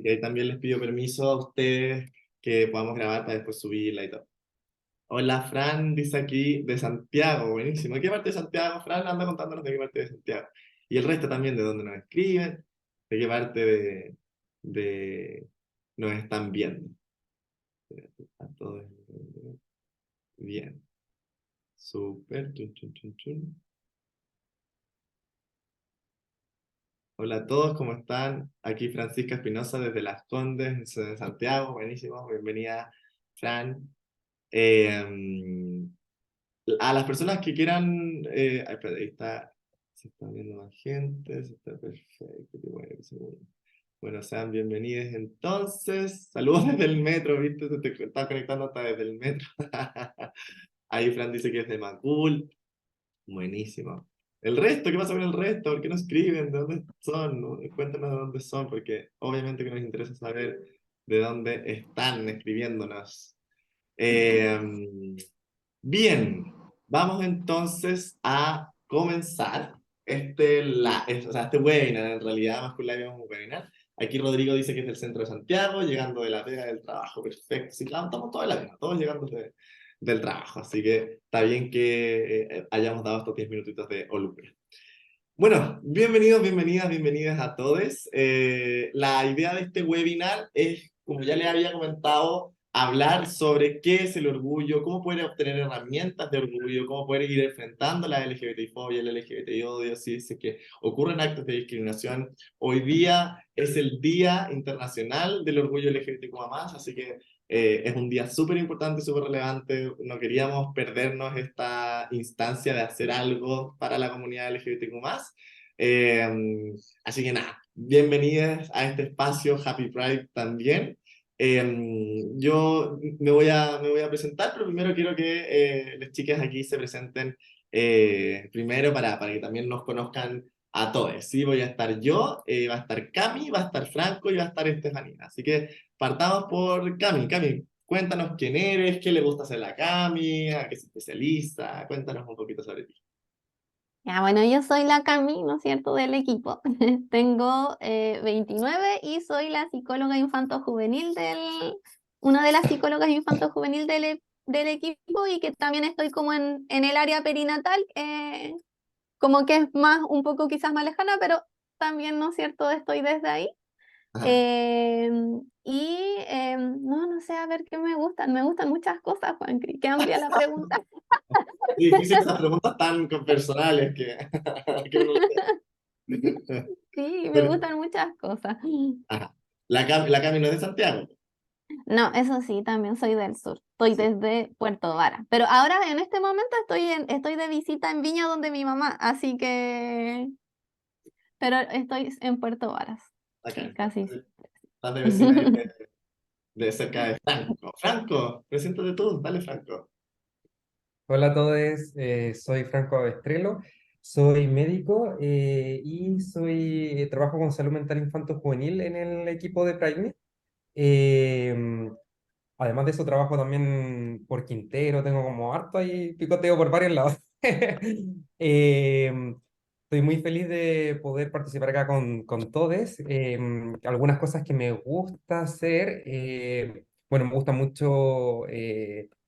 que ahí también les pido permiso a ustedes que podamos grabar para después subirla y todo. Hola, Fran, dice aquí de Santiago, buenísimo. ¿De qué parte de Santiago, Fran? Anda contándonos de qué parte de Santiago. Y el resto también de dónde nos escriben, de qué parte de nos están viendo. A todos bien. Súper. Chun, chun, chun, chun. Hola a todos, ¿cómo están? Aquí Francisca Espinosa desde Las Condes, de Santiago, buenísimo, bienvenida, Fran. Eh, a las personas que quieran, ay, espera, ahí está, se está viendo más gente, se está perfecto, qué bueno, qué seguro. Bueno, sean bienvenidos entonces, saludos desde el metro, ¿viste? Se te está conectando hasta desde el metro. Ahí Fran dice que es de Macul, buenísimo. El resto, ¿qué pasa con el resto? ¿Por qué no escriben? ¿De dónde son? ¿No? Cuéntanos de dónde son, porque obviamente que nos interesa saber de dónde están escribiéndonos. Eh, Bien, vamos entonces a comenzar o sea, este webinar, en realidad, más que un live es un webinar. Aquí Rodrigo dice que es del centro de Santiago, llegando de la pega del trabajo, perfecto. Sí, claro, estamos toda la vida, todos llegando del trabajo, así que está bien que hayamos dado estos 10 minutitos de Olupia. Bueno, bienvenidos, bienvenidas, bienvenidas a todos. La idea de este webinar es, como ya les había comentado, hablar sobre qué es el orgullo, cómo poder obtener herramientas de orgullo, cómo poder ir enfrentando la LGBTI-fobia, el LGBTI-odio, si es que ocurren actos de discriminación. Hoy día es el Día Internacional del Orgullo LGBTQ+, así que es un día súper importante, súper relevante. No queríamos perdernos esta instancia de hacer algo para la comunidad LGBTQ+. Eh, Así que nada, bienvenidas a este espacio Happy Pride también. Yo me voy a presentar, pero primero quiero que las chicas aquí se presenten primero para que también nos conozcan a todos. ¿Sí? Voy a estar yo, va a estar Cami, va a estar Franco y va a estar Estefanía. Así que partamos por Cami. Cami, cuéntanos quién eres, qué le gusta hacer a la Cami, a qué se especializa. Cuéntanos un poquito sobre ti. Ya, bueno, yo soy la Cami, ¿no es cierto?, del equipo. Tengo 29 y soy la psicóloga infanto-juvenil una de las psicólogas infanto-juvenil del equipo y que también estoy como en el área perinatal, como que es más, un poco quizás más lejana, pero también, ¿no es cierto?, estoy desde ahí. Ajá. Eh, no sé, a ver qué me gustan muchas cosas, Juan, qué amplia la pregunta. Es difícil esas preguntas tan personales que, que uno le- Sí, me Bueno, gustan muchas cosas. ajá. La Cami no es de Santiago. No, eso sí, también soy del sur. Estoy Sí, desde Puerto Vara. Pero ahora, en este momento, estoy de visita en Viña donde mi mamá, así que... Pero estoy en Puerto Varas. Sí, acá. casi. Estás de vecina ahí de cerca de Franco. Franco, preséntate tú, dale Franco. Hola a todos, soy Franco Abestrelo, soy médico y trabajo con salud mental infanto-juvenil en el equipo de Prime. Eh, Además de eso, trabajo también por Quintero, tengo como harto ahí picoteo por varios lados. Eh, Estoy muy feliz de poder participar acá con todos. Algunas cosas que me gusta hacer, bueno, me gusta mucho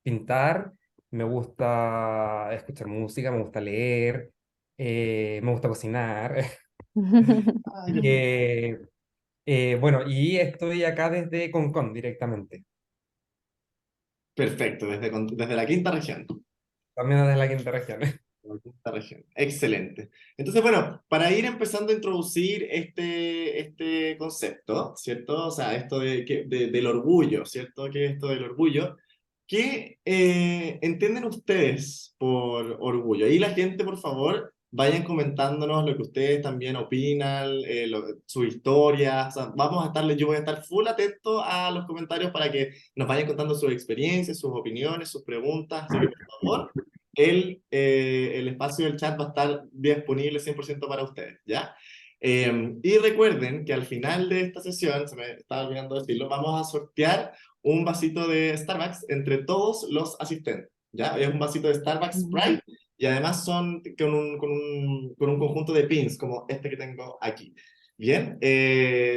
pintar, me gusta escuchar música, me gusta leer, me gusta cocinar. Ay, qué rico. Eh, bueno, y estoy acá desde Concón directamente. Perfecto, desde la quinta región. También desde la quinta región. La quinta región. Excelente. Entonces, bueno, para ir empezando a introducir este concepto, ¿cierto? O sea, esto del orgullo, ¿cierto? ¿Qué es esto del orgullo? ¿Qué entienden ustedes por orgullo? Ahí la gente, por favor, vayan comentándonos lo que ustedes también opinan, su historia. O sea, yo voy a estar full atento a los comentarios para que nos vayan contando sus experiencias, sus opiniones, sus preguntas. Así que, por favor, el espacio del chat va a estar disponible 100% para ustedes, ¿ya? Y recuerden que al final de esta sesión, se me estaba olvidando decirlo, vamos a sortear un vasito de Starbucks entre todos los asistentes, ¿ya? Es un vasito de Starbucks Mm. Sprite y además son con un conjunto de pins como este que tengo aquí. Bien,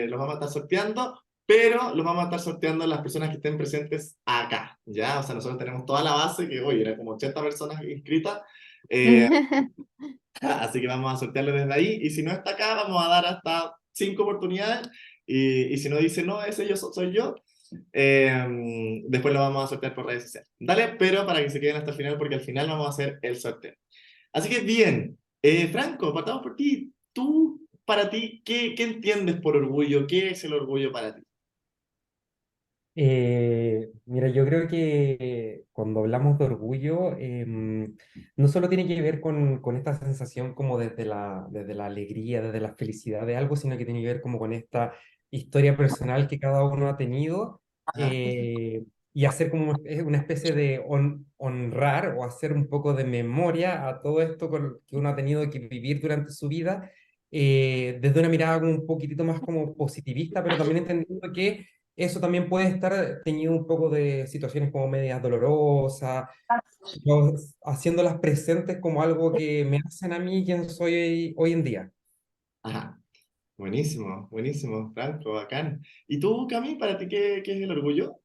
los vamos a estar sorteando, pero los vamos a estar sorteando las personas que estén presentes acá, ¿ya? O sea, nosotros tenemos toda la base, que hoy era como 80 personas inscritas, eh, así que vamos a sortearlo desde ahí, y si no está acá, vamos a dar hasta 5 oportunidades, y si no dice no, ese yo soy yo, después lo vamos a sortear por redes sociales. Dale, pero para que se queden hasta el final, porque al final vamos a hacer el sorteo. Así que bien, Franco, partamos por ti. Tú, para ti, ¿qué entiendes por orgullo? ¿Qué es el orgullo para ti? Mira, yo creo que cuando hablamos de orgullo, no solo tiene que ver con esta sensación como desde la alegría, desde la felicidad de algo, sino que tiene que ver como con esta historia personal que cada uno ha tenido, Ajá, eh, y hacer como una especie de honrar o hacer un poco de memoria a todo esto que uno ha tenido que vivir durante su vida, desde una mirada como un poquitito más como positivista, pero también entendiendo que eso también puede estar teñido un poco de situaciones como medias dolorosas, pero haciéndolas presentes como algo que me hacen a mí quien soy hoy en día. ajá. Buenísimo, buenísimo, Franco, bacán. ¿Y tú, Cami, para ti qué es el orgullo?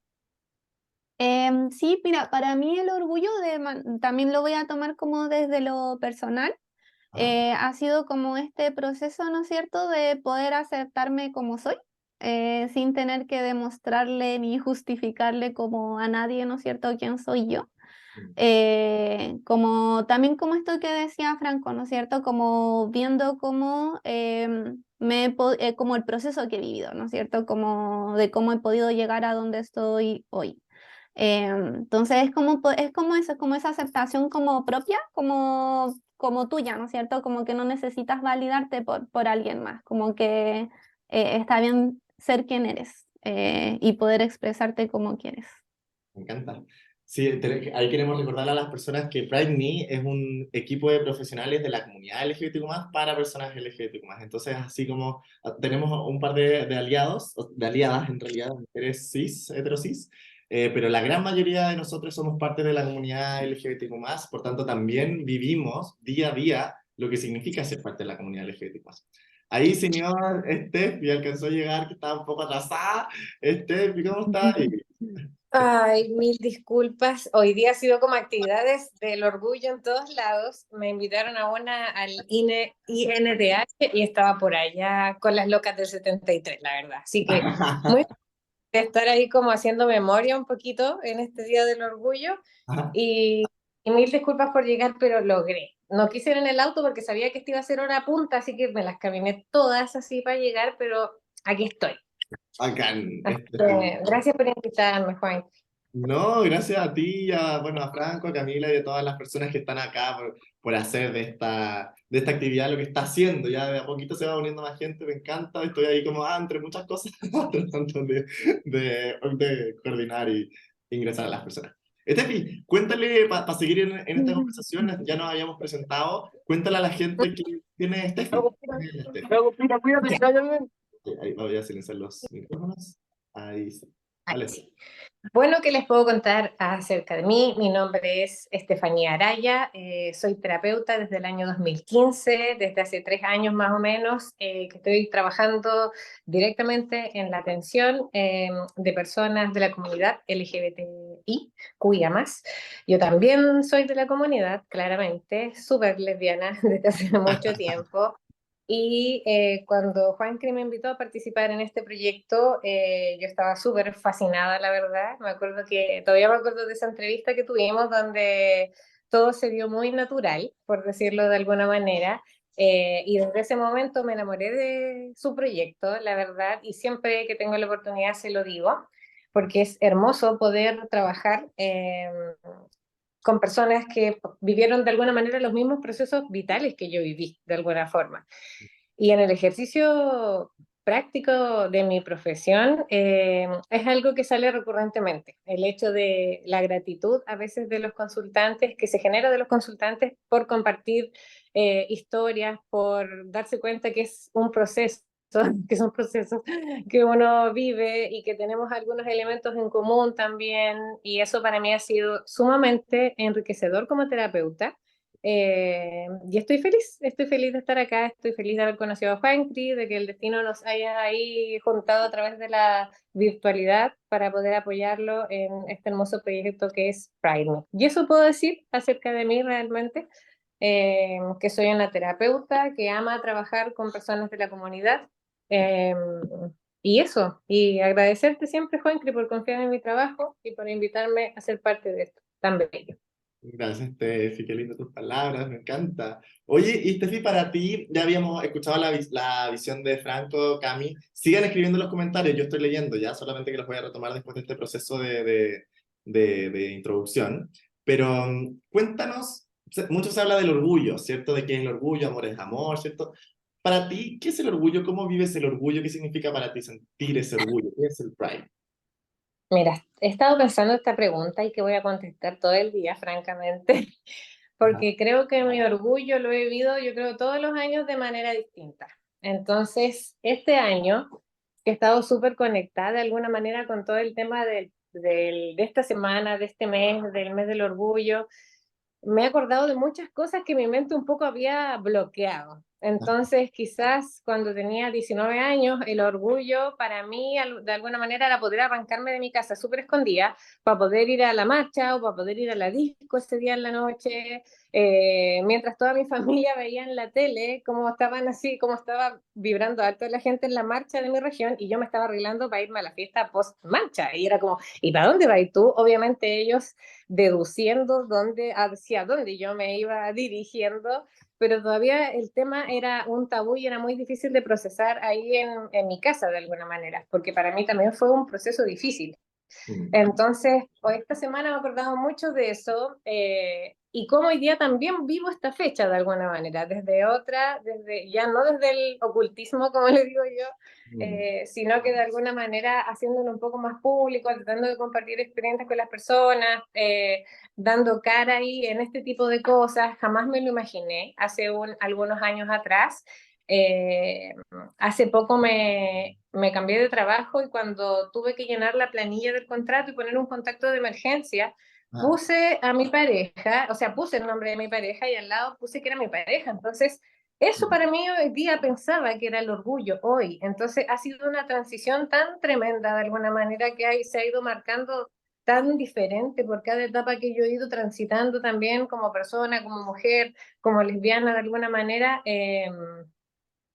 Sí, mira, para mí el orgullo también lo voy a tomar como desde lo personal. Ajá. Ha sido como este proceso, ¿no es cierto?, de poder aceptarme como soy, sin tener que demostrarle ni justificarle como a nadie, ¿no es cierto?, quién soy yo. Como también como esto que decía Franco, ¿no es cierto?, como viendo cómo como el proceso que he vivido, ¿no es cierto?, como de cómo he podido llegar a donde estoy hoy. Entonces es como eso, es como esa aceptación como propia, como tuya, ¿no es cierto? Como que no necesitas validarte por alguien más, como que está bien ser quien eres, y poder expresarte como quieres. Me encanta. Sí, ahí queremos recordarle a las personas que Pride Me es un equipo de profesionales de la comunidad LGBTQ+, para personas LGBTQ+. Entonces, así como tenemos un par de aliados, de aliadas en realidad, mujeres cis, heterosis, pero la gran mayoría de nosotros somos parte de la comunidad LGBTQ+, por tanto también vivimos día a día lo que significa ser parte de la comunidad LGBTQ+. Ahí, señor Steph, alcanzó a llegar, que estaba un poco atrasada. Steph, ¿cómo está? Ay, mil disculpas. Hoy día ha sido como actividades del orgullo en todos lados. Me invitaron a una al INDH y estaba por allá con las locas del 73, la verdad. Así que muy de estar ahí como haciendo memoria un poquito en este Día del Orgullo Ajá. y, y mil disculpas por llegar, pero logré. No quise ir en el auto porque sabía que esta iba a ser hora punta, así que me las caminé todas así para llegar, pero aquí estoy. Bacán. Así que gracias por invitarme, Juan. No, gracias a ti, bueno, a Franco, a Camila y a todas las personas que están acá por hacer de esta actividad lo que está haciendo. Ya de a poquito se va uniendo más gente, me encanta. Estoy ahí como, entre muchas cosas, tratando de coordinar y ingresar a las personas. Estefi, cuéntale, para seguir en esta conversación, ya nos habíamos presentado, cuéntale a la gente quién es Estefi. ¿Quién es Estefi? Cuídate, que vaya bien. Ahí voy a silenciar los micrófonos. Ahí sí. Ay, Dale. sí. Bueno, ¿qué les puedo contar acerca de mí? Mi nombre es Estefanía Araya, soy terapeuta desde el año 2015, desde hace 3 años más o menos, que estoy trabajando directamente en la atención de personas de la comunidad LGBTI, QIA+. Yo también soy de la comunidad, claramente, súper lesbiana desde hace mucho tiempo. Y cuando Juancri me invitó a participar en este proyecto, yo estaba súper fascinada, la verdad. Todavía me acuerdo de esa entrevista que tuvimos donde todo se vio muy natural, por decirlo de alguna manera. Y desde ese momento me enamoré de su proyecto, la verdad, y siempre que tengo la oportunidad se lo digo, porque es hermoso poder trabajar con personas que vivieron de alguna manera los mismos procesos vitales que yo viví, de alguna forma. Y en el ejercicio práctico de mi profesión es algo que sale recurrentemente, el hecho de la gratitud a veces de los consultantes, que se genera de los consultantes por compartir historias, por darse cuenta que es un proceso, que son procesos que uno vive y que tenemos algunos elementos en común también, y eso para mí ha sido sumamente enriquecedor como terapeuta. Y estoy feliz de estar acá, estoy feliz de haber conocido a Juancri, de que el destino nos haya ahí juntado a través de la virtualidad para poder apoyarlo en este hermoso proyecto que es Pride Me. Y eso puedo decir acerca de mí realmente, que soy una terapeuta que ama trabajar con personas de la comunidad. eh, y eso, y agradecerte siempre, Juancri, por confiar en mi trabajo y por invitarme a ser parte de esto tan bello. Gracias, Steffi, qué lindo tus palabras, me encanta. Oye, y Steffi, para ti, ya habíamos escuchado la visión de Franco, Cami. Sigan escribiendo en los comentarios, yo estoy leyendo ya, solamente que los voy a retomar después de este proceso de introducción. Pero cuéntanos, mucho se habla del orgullo, ¿cierto? De qué es el orgullo, amor es amor, ¿cierto? Para ti, ¿qué es el orgullo? ¿Cómo vives el orgullo? ¿Qué significa para ti sentir ese orgullo? ¿Qué es el Pride? Mira, he estado pensando esta pregunta y que voy a contestar todo el día, francamente, Ajá. porque creo que mi orgullo lo he vivido, yo creo, todos los años de manera distinta. Entonces, este año he estado súper conectada de alguna manera con todo el tema de esta semana, de este mes, del mes del orgullo. Me he acordado de muchas cosas que mi mente un poco había bloqueado. Entonces, quizás cuando tenía 19 años, el orgullo para mí, de alguna manera, era poder arrancarme de mi casa súper escondida para poder ir a la marcha o para poder ir a la disco ese día en la noche, mientras toda mi familia veía en la tele cómo estaban así, cómo estaba vibrando alto la gente en la marcha de mi región y yo me estaba arreglando para irme a la fiesta post-marcha. Y era como, ¿y para dónde vas tú? Obviamente ellos deduciendo hacia dónde yo me iba dirigiendo, pero todavía el tema era un tabú y era muy difícil de procesar ahí en mi casa de alguna manera, porque para mí también fue un proceso difícil. Mm. Entonces, esta semana me he acordado mucho de eso y cómo hoy día también vivo esta fecha de alguna manera, ya no desde el ocultismo, como le digo yo, Mm. sino que de alguna manera haciéndolo un poco más público, tratando de compartir experiencias con las personas, dando cara ahí en este tipo de cosas. Jamás me lo imaginé hace algunos años atrás. Eh, Hace poco me cambié de trabajo y cuando tuve que llenar la planilla del contrato y poner un contacto de emergencia, Ah. puse a mi pareja, o sea, puse el nombre de mi pareja y al lado puse que era mi pareja. Entonces, eso Mm. para mí hoy día pensaba que era el orgullo hoy. Entonces, ha sido una transición tan tremenda de alguna manera que ahí se ha ido marcando tan diferente por cada etapa que yo he ido transitando también como persona, como mujer, como lesbiana de alguna manera.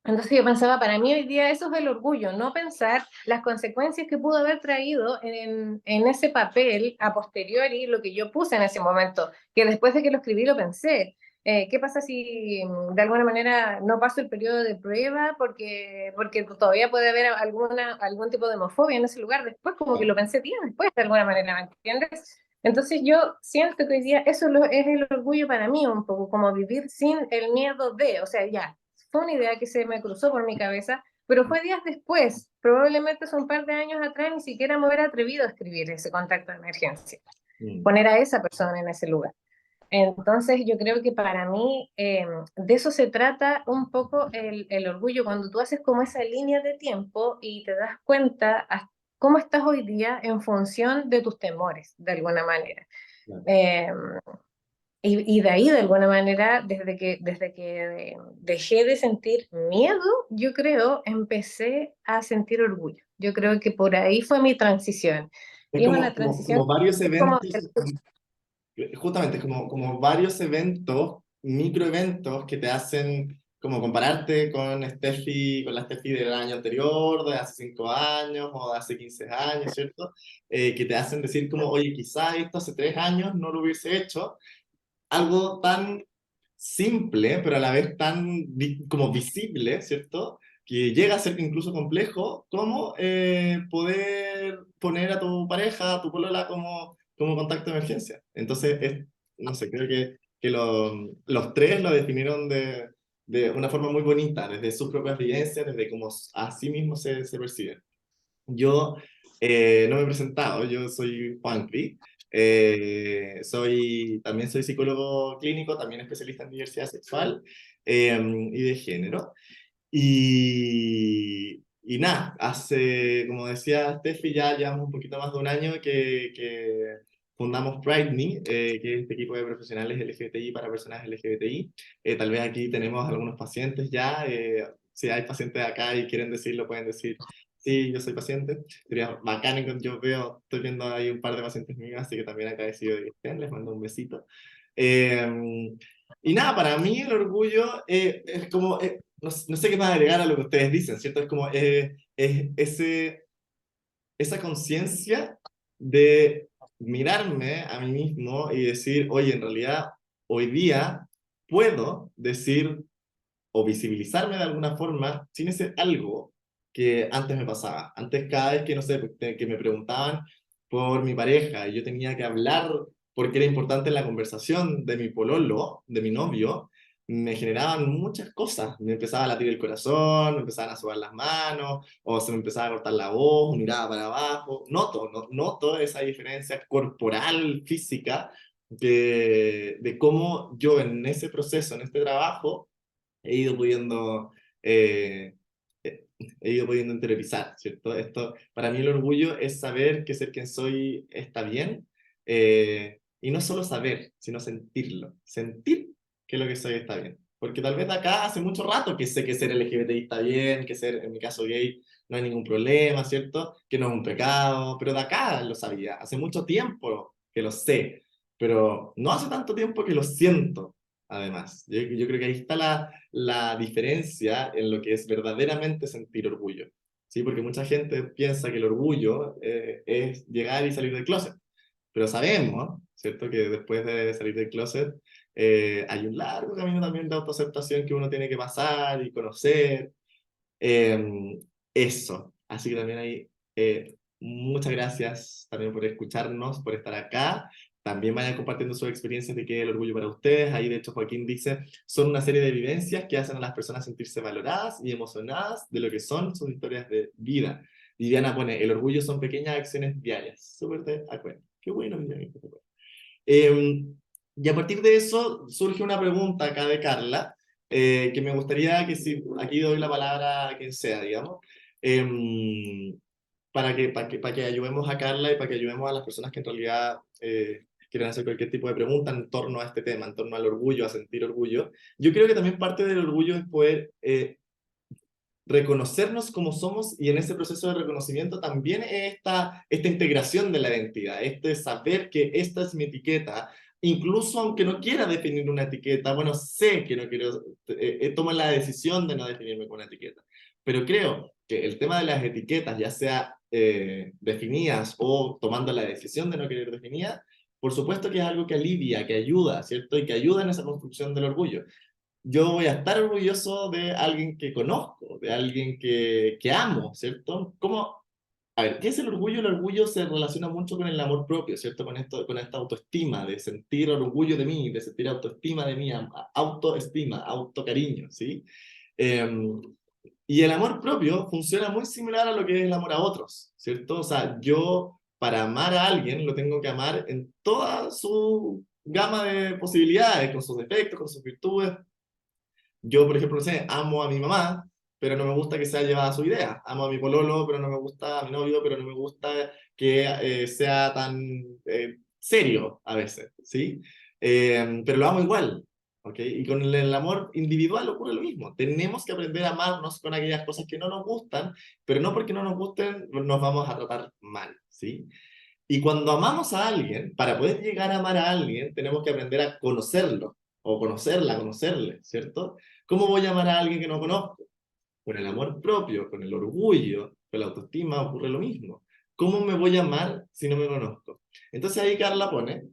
Entonces yo pensaba, para mí hoy día eso es el orgullo, no pensar las consecuencias que pudo haber traído en ese papel a posteriori, lo que yo puse en ese momento, que después de que lo escribí lo pensé. ¿Qué pasa si de alguna manera no paso el periodo de prueba porque todavía puede haber algún tipo de homofobia en ese lugar? Después como que lo pensé bien después de alguna manera, ¿me entiendes? Entonces yo siento que hoy día eso es el orgullo para mí un poco, como vivir sin el miedo de, o sea, ya, fue una idea que se me cruzó por mi cabeza, pero fue días después, probablemente hace un par de años atrás, ni siquiera me hubiera atrevido a escribir ese contacto de emergencia, Mm. poner a esa persona en ese lugar. Entonces yo creo que para mí de eso se trata un poco el orgullo, cuando tú haces como esa línea de tiempo y te das cuenta cómo estás hoy día en función de tus temores, de alguna manera. Claro. Eh, y de ahí, de alguna manera, desde que dejé de sentir miedo, yo creo, empecé a sentir orgullo. Yo creo que por ahí fue mi transición. Es Y es una transición, como varios es como, eventos, justamente como varios eventos, microeventos que te hacen como compararte con Steffi, con la Steffi del año anterior, de hace 5 años o de hace 15 años, ¿cierto? Que te hacen decir como, oye, quizá esto hace 3 años no lo hubiese hecho. Algo tan simple, pero a la vez tan como visible, ¿cierto? Que llega a ser incluso complejo, como poder poner a tu pareja, a tu polola como contacto de emergencia. Entonces, no sé, creo que los tres lo definieron de una forma muy bonita, desde sus propias vivencias, desde cómo a sí mismos se perciben. Yo no me he presentado, yo soy Juanpi, también soy psicólogo clínico, también especialista en diversidad sexual y de género. Y nada, como decía Steffi, ya llevamos un poquito más de un año que fundamos Pride Me, que es este equipo de profesionales LGBTI para personas LGBTI. Tal vez aquí tenemos algunos pacientes ya. Si hay pacientes acá y quieren decirlo, pueden decir, sí, yo soy paciente. Sería bacán, yo veo, estoy viendo ahí un par de pacientes míos, así que también agradecido de que estén, les mando un besito. Y nada, para mí el orgullo es como, no, no sé qué más agregar a lo que ustedes dicen, ¿cierto? Es como esa conciencia de mirarme a mí mismo y decir, oye, en realidad hoy día puedo decir o visibilizarme de alguna forma sin ese algo que antes me pasaba. Antes cada vez que, no sé, que me preguntaban por mi pareja y yo tenía que hablar porque era importante en la conversación de mi pololo, de mi novio, me generaban muchas cosas. Me empezaba a latir el corazón, me empezaban a sudar las manos, o se me empezaba a cortar la voz, miraba para abajo. Noto esa diferencia corporal, física, de cómo yo en ese proceso, en este trabajo, he ido pudiendo, eh, he ido pudiendo interiorizar, ¿cierto? Esto, para mí el orgullo es saber que ser quien soy está bien, y no solo saber, sino sentirlo, sentir que lo que soy está bien. Porque tal vez de acá hace mucho rato que sé que ser LGBTI está bien, que ser, en mi caso, gay no hay ningún problema, ¿cierto? Que no es un pecado, pero de acá lo sabía, hace mucho tiempo que lo sé, pero no hace tanto tiempo que lo siento, además. Yo creo que ahí está la diferencia en lo que es verdaderamente sentir orgullo, ¿sí? Porque mucha gente piensa que el orgullo es llegar y salir del closet, pero sabemos, ¿cierto? Que después de salir del closet hay un largo camino también de autoaceptación que uno tiene que pasar y conocer. Eh, Eso. Así que también hay muchas gracias también por escucharnos, por estar acá. También vayan compartiendo sus experiencias de qué es el orgullo para ustedes. Ahí, de hecho, Joaquín dice, son una serie de vivencias que hacen a las personas sentirse valoradas y emocionadas de lo que son sus historias de vida. Viviana pone, el orgullo son pequeñas acciones diarias. Súper de acuerdo. Qué bueno, Viviana. Eh, y a partir de eso surge una pregunta acá de Carla, que me gustaría que si aquí doy la palabra a quien sea, digamos, para que ayudemos a Carla y para que ayudemos a las personas que en realidad quieren hacer cualquier tipo de pregunta en torno a este tema, en torno al orgullo, a sentir orgullo. Yo creo que también parte del orgullo es poder reconocernos como somos, y en ese proceso de reconocimiento también esta integración de la identidad, este saber que esta es mi etiqueta, incluso aunque no quiera definir una etiqueta, bueno, sé que no quiero, tomo la decisión de no definirme con una etiqueta, pero creo que el tema de las etiquetas, ya sea definidas o tomando la decisión de no querer definidas, por supuesto que es algo que alivia, que ayuda, ¿cierto? Y que ayuda en esa construcción del orgullo. Yo voy a estar orgulloso de alguien que conozco, de alguien que amo, ¿cierto? ¿Cómo? A ver, ¿qué es el orgullo? El orgullo se relaciona mucho con el amor propio, ¿cierto? Con esto, con esta autoestima, de sentir orgullo de mí, de sentir autoestima de mí, autoestima, autocariño, ¿sí? Eh, y el amor propio funciona muy similar a lo que es el amor a otros, ¿cierto? O sea, yo para amar a alguien lo tengo que amar en toda su gama de posibilidades, con sus defectos, con sus virtudes. Yo, por ejemplo, no sé, amo a mi mamá, pero no me gusta que sea llevada a su idea. Amo a mi pololo, pero no me gusta a mi novio, pero no me gusta que sea tan serio a veces, ¿sí? Pero lo amo igual, ¿ok? Y con el amor individual ocurre lo mismo. Tenemos que aprender a amarnos con aquellas cosas que no nos gustan, pero no porque no nos gusten nos vamos a tratar mal, ¿sí? Y cuando amamos a alguien, para poder llegar a amar a alguien, tenemos que aprender a conocerlo, o conocerla, conocerle, ¿cierto? ¿Cómo voy a amar a alguien que no conozco? Con el amor propio, con el orgullo, con la autoestima ocurre lo mismo. ¿Cómo me voy a amar si no me conozco? Entonces ahí Carla pone,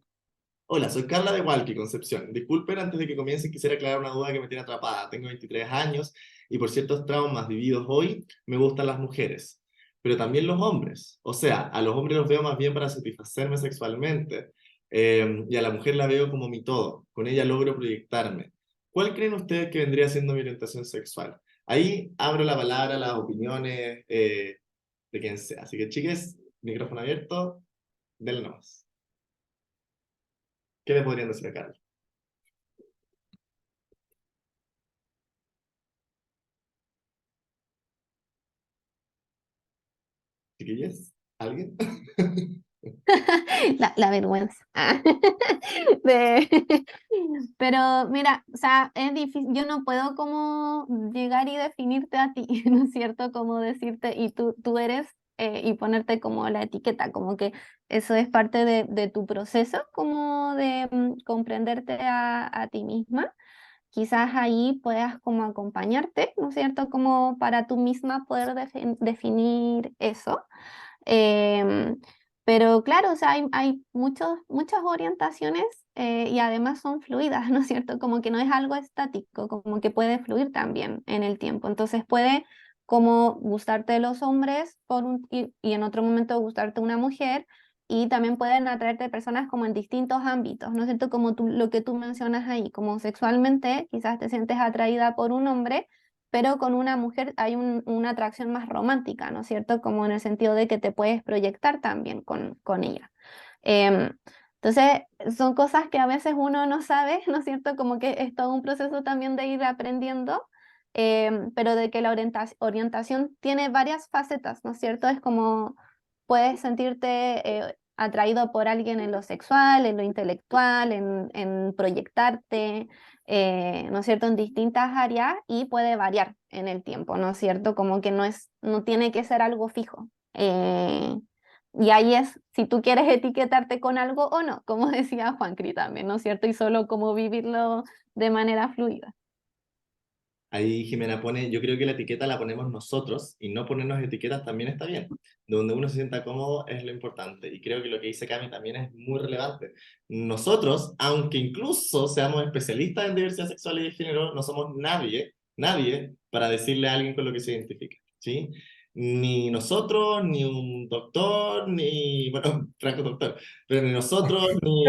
hola, soy Carla de Hualqui, Concepción. Disculpen, antes de que comience quisiera aclarar una duda que me tiene atrapada. Tengo 23 años y por ciertos traumas vividos hoy, me gustan las mujeres, pero también los hombres. O sea, a los hombres los veo más bien para satisfacerme sexualmente, y a la mujer la veo como mi todo. Con ella logro proyectarme. ¿Cuál creen ustedes que vendría siendo mi orientación sexual? Ahí abro la palabra, las opiniones de quien sea. Así que, chiques, micrófono abierto, denle nomás. ¿Qué le podrían decir a Carla? ¿Chiquillas? ¿Alguien? La vergüenza. De- Pero mira, o sea, es difícil, yo no puedo como llegar y definirte a ti, ¿no es cierto? Como decirte, y tú eres, y ponerte como la etiqueta, como que eso es parte de tu proceso, como de comprenderte a ti misma. Quizás ahí puedas como acompañarte, ¿no es cierto? Como para tú misma poder definir eso. Em, pero claro, o sea, hay muchas orientaciones, y además son fluidas, ¿no es cierto? Como que no es algo estático, como que puede fluir también en el tiempo. Entonces puede como gustarte los hombres y en otro momento gustarte una mujer, y también pueden atraerte personas como en distintos ámbitos, ¿no es cierto? Como lo que tú mencionas ahí, como sexualmente, quizás te sientes atraída por un hombre, pero con una mujer hay una atracción más romántica, ¿no es cierto? Como en el sentido de que te puedes proyectar también con ella. Em, entonces, son cosas que a veces uno no sabe, ¿no es cierto? Como que es todo un proceso también de ir aprendiendo, pero de que la orientación tiene varias facetas, ¿no es cierto? Es como puedes sentirte atraído por alguien en lo sexual, en lo intelectual, en proyectarte, ¿no es cierto?, en distintas áreas, y puede variar en el tiempo, ¿no es cierto? Como que no tiene que ser algo fijo. Y ahí es si tú quieres etiquetarte con algo o no, como decía Juancri también, ¿no es cierto? Y solo como vivirlo de manera fluida. Ahí Jimena pone, yo creo que la etiqueta la ponemos nosotros y no ponernos etiquetas también está bien. Donde uno se sienta cómodo es lo importante. Y creo que lo que dice Cami también es muy relevante. Nosotros, aunque incluso seamos especialistas en diversidad sexual y de género, no somos nadie para decirle a alguien con lo que se identifica, ¿sí? Ni nosotros, ni un doctor, ni, bueno, Franco doctor, pero ni nosotros, ni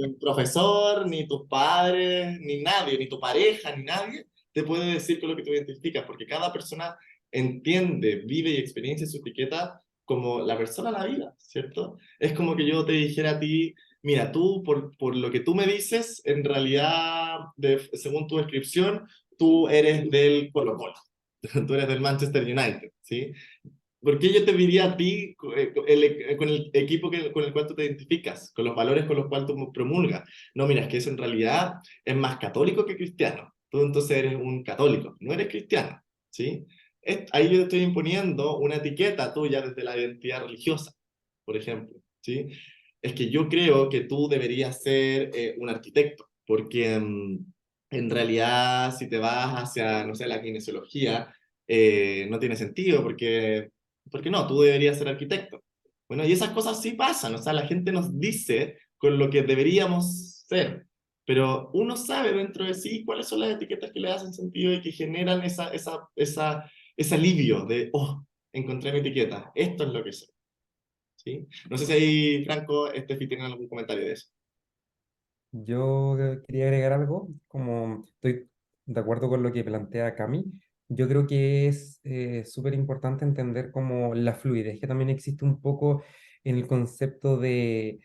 un profesor, ni tus padres, ni nadie, ni tu pareja, ni nadie te puede decir con lo que tú identificas, porque cada persona entiende, vive y experiencia su etiqueta como la persona la vida, ¿cierto? Es como que yo te dijera a ti, mira, tú por lo que tú me dices, en realidad, según tu descripción, tú eres del Colo-Colo, tú eres del Manchester United, ¿sí? ¿Por qué yo te diría a ti con el equipo con el cual tú te identificas, con los valores con los cuales tú promulgas? No, mira, es que eso en realidad es más católico que cristiano. Tú entonces eres un católico, no eres cristiano, ¿sí? Ahí yo te estoy imponiendo una etiqueta tuya desde la identidad religiosa, por ejemplo, ¿sí? Es que yo creo que tú deberías ser un arquitecto, porque en realidad si te vas hacia, no sé, la kinesiología, no tiene sentido porque no, tú deberías ser arquitecto. Bueno, y esas cosas sí pasan, o sea, la gente nos dice con lo que deberíamos ser, pero uno sabe dentro de sí cuáles son las etiquetas que le hacen sentido y que generan ese alivio de, oh, encontré mi etiqueta, esto es lo que soy, ¿sí? No sé si ahí, Franco, tiene algún comentario de eso. Yo quería agregar algo, como estoy de acuerdo con lo que plantea Cami. Yo creo que es súper importante entender como la fluidez, que también existe un poco en el concepto de,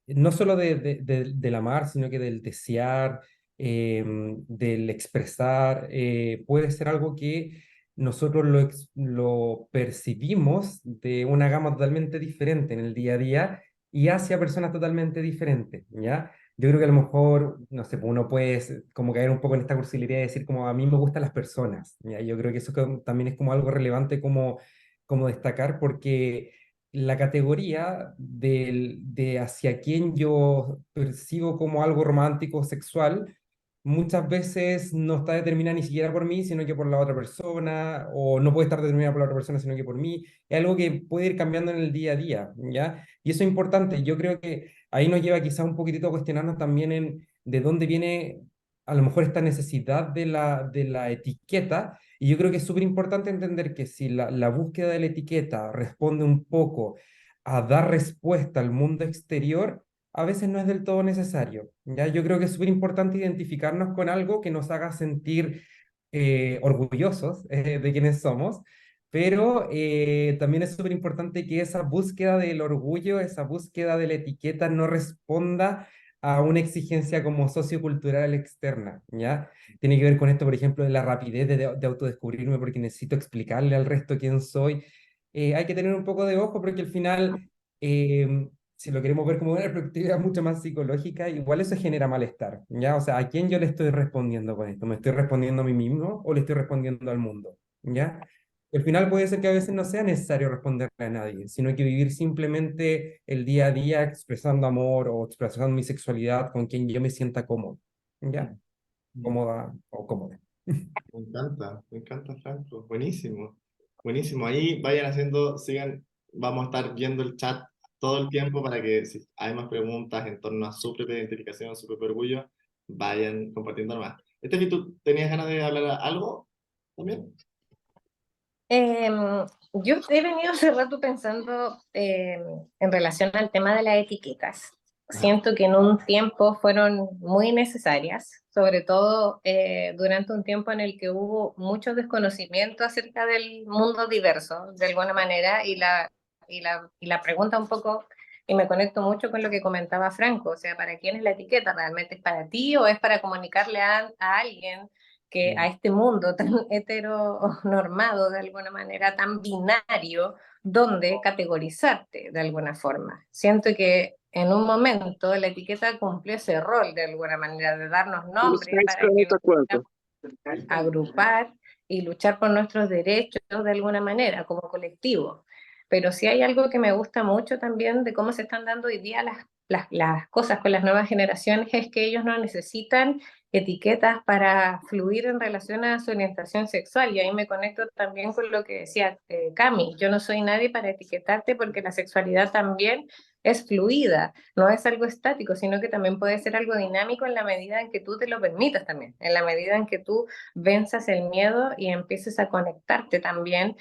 no solo del amar, sino que del desear, del expresar. Puede ser algo que nosotros lo percibimos de una gama totalmente diferente en el día a día y hacia personas totalmente diferentes, ¿ya? Yo creo que a lo mejor, no sé, pues uno puede como caer un poco en esta cursilería de decir como a mí me gustan las personas, ¿ya? Yo creo que eso también es como algo relevante como destacar porque la categoría de hacia quién yo percibo como algo romántico o sexual muchas veces no está determinada ni siquiera por mí, sino que por la otra persona, o no puede estar determinada por la otra persona, sino que por mí. Es algo que puede ir cambiando en el día a día, ¿ya? Y eso es importante. Yo creo que ahí nos lleva quizás un poquitito a cuestionarnos también en de dónde viene a lo mejor esta necesidad de la etiqueta. Y yo creo que es súper importante entender que si la búsqueda de la etiqueta responde un poco a dar respuesta al mundo exterior, a veces no es del todo necesario, ¿ya? Yo creo que es súper importante identificarnos con algo que nos haga sentir orgullosos de quienes somos, pero también es súper importante que esa búsqueda del orgullo, esa búsqueda de la etiqueta no responda a una exigencia como sociocultural externa, ¿ya? Tiene que ver con esto, por ejemplo, de la rapidez de autodescubrirme porque necesito explicarle al resto quién soy. Hay que tener un poco de ojo porque al final si lo queremos ver como una perspectiva mucho más psicológica, igual eso genera malestar, ¿ya? O sea, ¿a quién yo le estoy respondiendo con esto? ¿Me estoy respondiendo a mí mismo o le estoy respondiendo al mundo? ¿Ya? Al final puede ser que a veces no sea necesario responderle a nadie, sino que vivir simplemente el día a día expresando amor o expresando mi sexualidad con quien yo me sienta cómodo, ¿ya? Cómoda o cómoda. Me encanta, Franco. Buenísimo, buenísimo. Ahí vayan haciendo, sigan, vamos a estar viendo el chat todo el tiempo para que si hay más preguntas en torno a su propia identificación, su propio orgullo, vayan compartiendo más. Estefi, ¿tú tenías ganas de hablar algo también? Yo he venido hace rato pensando en relación al tema de las etiquetas. Ajá. Siento que en un tiempo fueron muy necesarias, sobre todo durante un tiempo en el que hubo mucho desconocimiento acerca del mundo diverso, de alguna manera, y la pregunta un poco, y me conecto mucho con lo que comentaba Franco, o sea, ¿para quién es la etiqueta? ¿Realmente es para ti o es para comunicarle a alguien que a este mundo tan heteronormado, de alguna manera, tan binario, donde categorizarte de alguna forma? Siento que en un momento la etiqueta cumplió ese rol de alguna manera, de darnos nombres para que nos podamos agrupar y luchar por nuestros derechos de alguna manera, como colectivo. Pero sí hay algo que me gusta mucho también de cómo se están dando hoy día las cosas con las nuevas generaciones, es que ellos no necesitan etiquetas para fluir en relación a su orientación sexual. Y ahí me conecto también con lo que decía Cami, yo no soy nadie para etiquetarte porque la sexualidad también es fluida, no es algo estático, sino que también puede ser algo dinámico en la medida en que tú te lo permitas también, en la medida en que tú venzas el miedo y empieces a conectarte también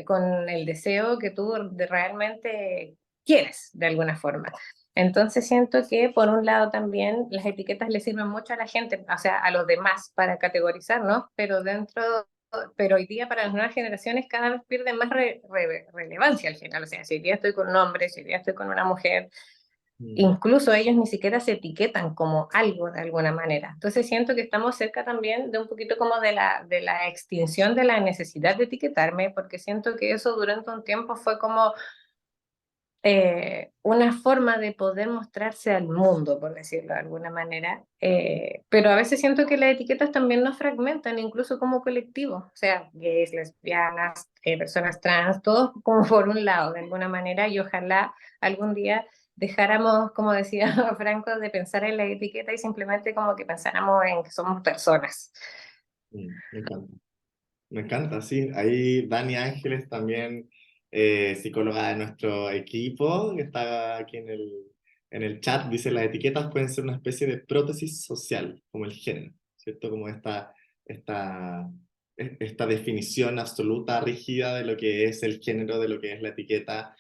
con el deseo que tú realmente quieres de alguna forma. Entonces siento que por un lado también las etiquetas le sirven mucho a la gente, o sea, a los demás para categorizarnos, pero hoy día para las nuevas generaciones cada vez pierden más relevancia al final. O sea, si hoy día estoy con un hombre, si hoy día estoy con una mujer, incluso ellos ni siquiera se etiquetan como algo de alguna manera. Entonces siento que estamos cerca también de un poquito como de la extinción de la necesidad de etiquetarme, porque siento que eso durante un tiempo fue como una forma de poder mostrarse al mundo, por decirlo de alguna manera. Pero a veces siento que las etiquetas también nos fragmentan, incluso como colectivo. O sea, gays, lesbianas, personas trans, todos como por un lado, de alguna manera, y ojalá algún día dejáramos, como decía Franco, de pensar en la etiqueta y simplemente como que pensáramos en que somos personas. Me encanta. Me encanta, sí. Ahí Dani Ángeles también, psicóloga de nuestro equipo, que está aquí en el chat, dice las etiquetas pueden ser una especie de prótesis social, como el género, ¿cierto? Como esta, esta definición absoluta, rígida de lo que es el género, de lo que es la etiqueta.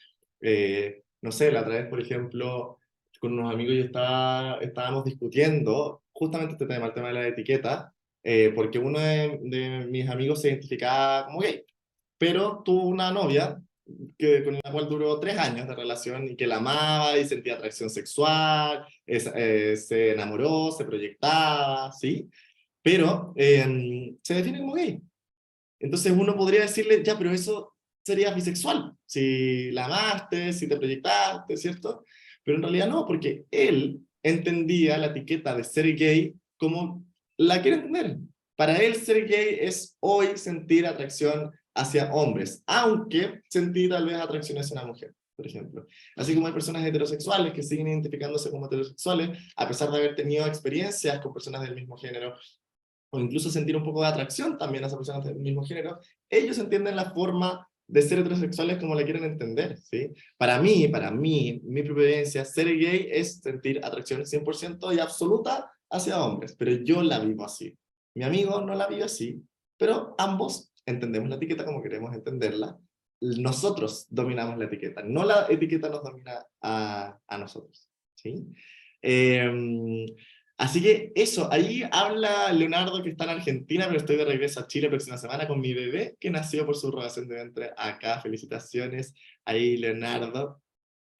No sé, la otra vez, por ejemplo, con unos amigos estábamos discutiendo justamente este tema, el tema de la etiqueta, porque uno de mis amigos se identificaba como gay, pero tuvo una novia con la cual duró 3 años de relación y que la amaba y sentía atracción sexual, se enamoró, se proyectaba, ¿sí? Pero se define como gay. Entonces uno podría decirle, ya, pero eso sería bisexual, si la amaste, si te proyectaste, ¿cierto? Pero en realidad no, porque él entendía la etiqueta de ser gay como la quiere entender. Para él ser gay es hoy sentir atracción hacia hombres, aunque sentir tal vez atracción hacia una mujer, por ejemplo. Así como hay personas heterosexuales que siguen identificándose como heterosexuales, a pesar de haber tenido experiencias con personas del mismo género, o incluso sentir un poco de atracción también a esas personas del mismo género, ellos entienden la forma de ser heterosexuales como la quieren entender, ¿sí? Para mí, mi propia vivencia, ser gay es sentir atracción 100% y absoluta hacia hombres, pero yo la vivo así. Mi amigo no la vive así, pero ambos entendemos la etiqueta como queremos entenderla. Nosotros dominamos la etiqueta, no la etiqueta nos domina a nosotros, ¿sí? Así que eso, ahí habla Leonardo que está en Argentina, pero estoy de regreso a Chile la próxima semana con mi bebé que nació por su rotación de vientre acá. Felicitaciones ahí, Leonardo.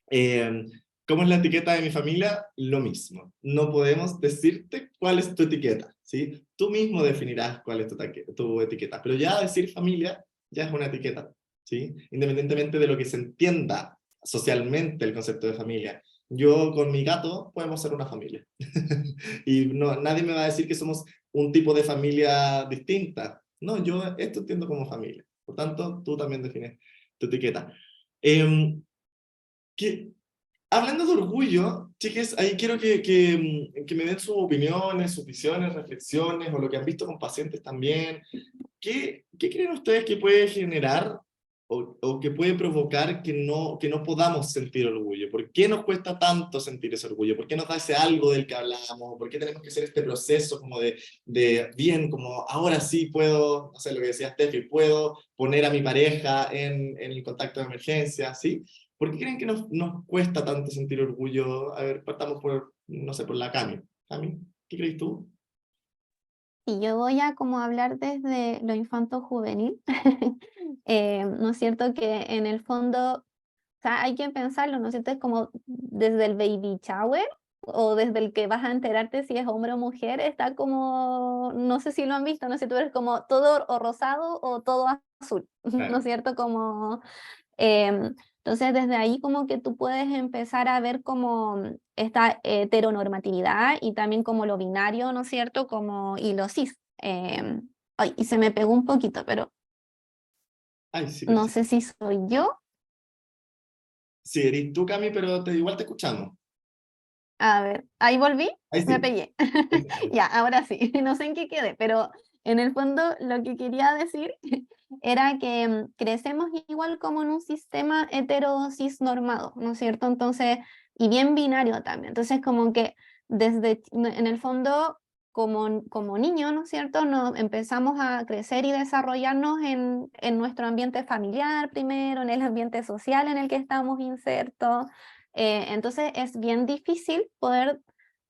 Eh, ¿Cómo es la etiqueta de mi familia? Lo mismo. No podemos decirte cuál es tu etiqueta, ¿sí? Tú mismo definirás cuál es tu etiqueta, pero ya decir familia ya es una etiqueta, ¿sí? Independientemente de lo que se entienda socialmente el concepto de familia. Yo con mi gato podemos ser una familia. Y no, nadie me va a decir que somos un tipo de familia distinta. No, yo esto entiendo como familia. Por tanto, tú también defines tu etiqueta. Em, que, Hablando de orgullo, chiques, ahí quiero que me den sus opiniones, sus visiones, reflexiones, o lo que han visto con pacientes también. ¿Qué creen ustedes que puede generar o que puede provocar que no podamos sentir orgullo? ¿Por qué nos cuesta tanto sentir ese orgullo? ¿Por qué nos da ese algo del que hablamos? ¿Por qué tenemos que hacer este proceso como de bien, como ahora sí puedo, no sé lo que decía Steffi, puedo poner a mi pareja en el contacto de emergencia, ¿sí? ¿Por qué creen que nos cuesta tanto sentir orgullo? A ver, partamos por, no sé, por la Cami. Cami, ¿qué crees tú? Y yo voy a como hablar desde lo infanto-juvenil, ¿no es cierto? Que en el fondo, o sea, hay que pensarlo, ¿no es cierto? Es como desde el baby shower o desde el que vas a enterarte si es hombre o mujer, está como, no sé si lo han visto, ¿no es cierto? Pero es como todo o rosado o todo azul, ¿no Claro, es cierto? Como entonces, desde ahí como que tú puedes empezar a ver como esta heteronormatividad y también como lo binario, ¿no es cierto? Como, y lo cis. Ay, y se me pegó un poquito, pero ay, sí, no perfecto. sé si soy yo. Sí, eres tú, Cami, pero igual te escuchamos. A ver, ahí volví, Ahí me sí. pegué. Ya, ahora sí, no sé en qué quedé, pero en el fondo lo que quería decir era que crecemos igual como en un sistema hetero-cis normado, ¿no es cierto? Entonces, y bien binario también. Entonces, como que en el fondo, como niños, ¿no es cierto? Nos empezamos a crecer y desarrollarnos en nuestro ambiente familiar primero, en el ambiente social en el que estamos insertos. Entonces es bien difícil poder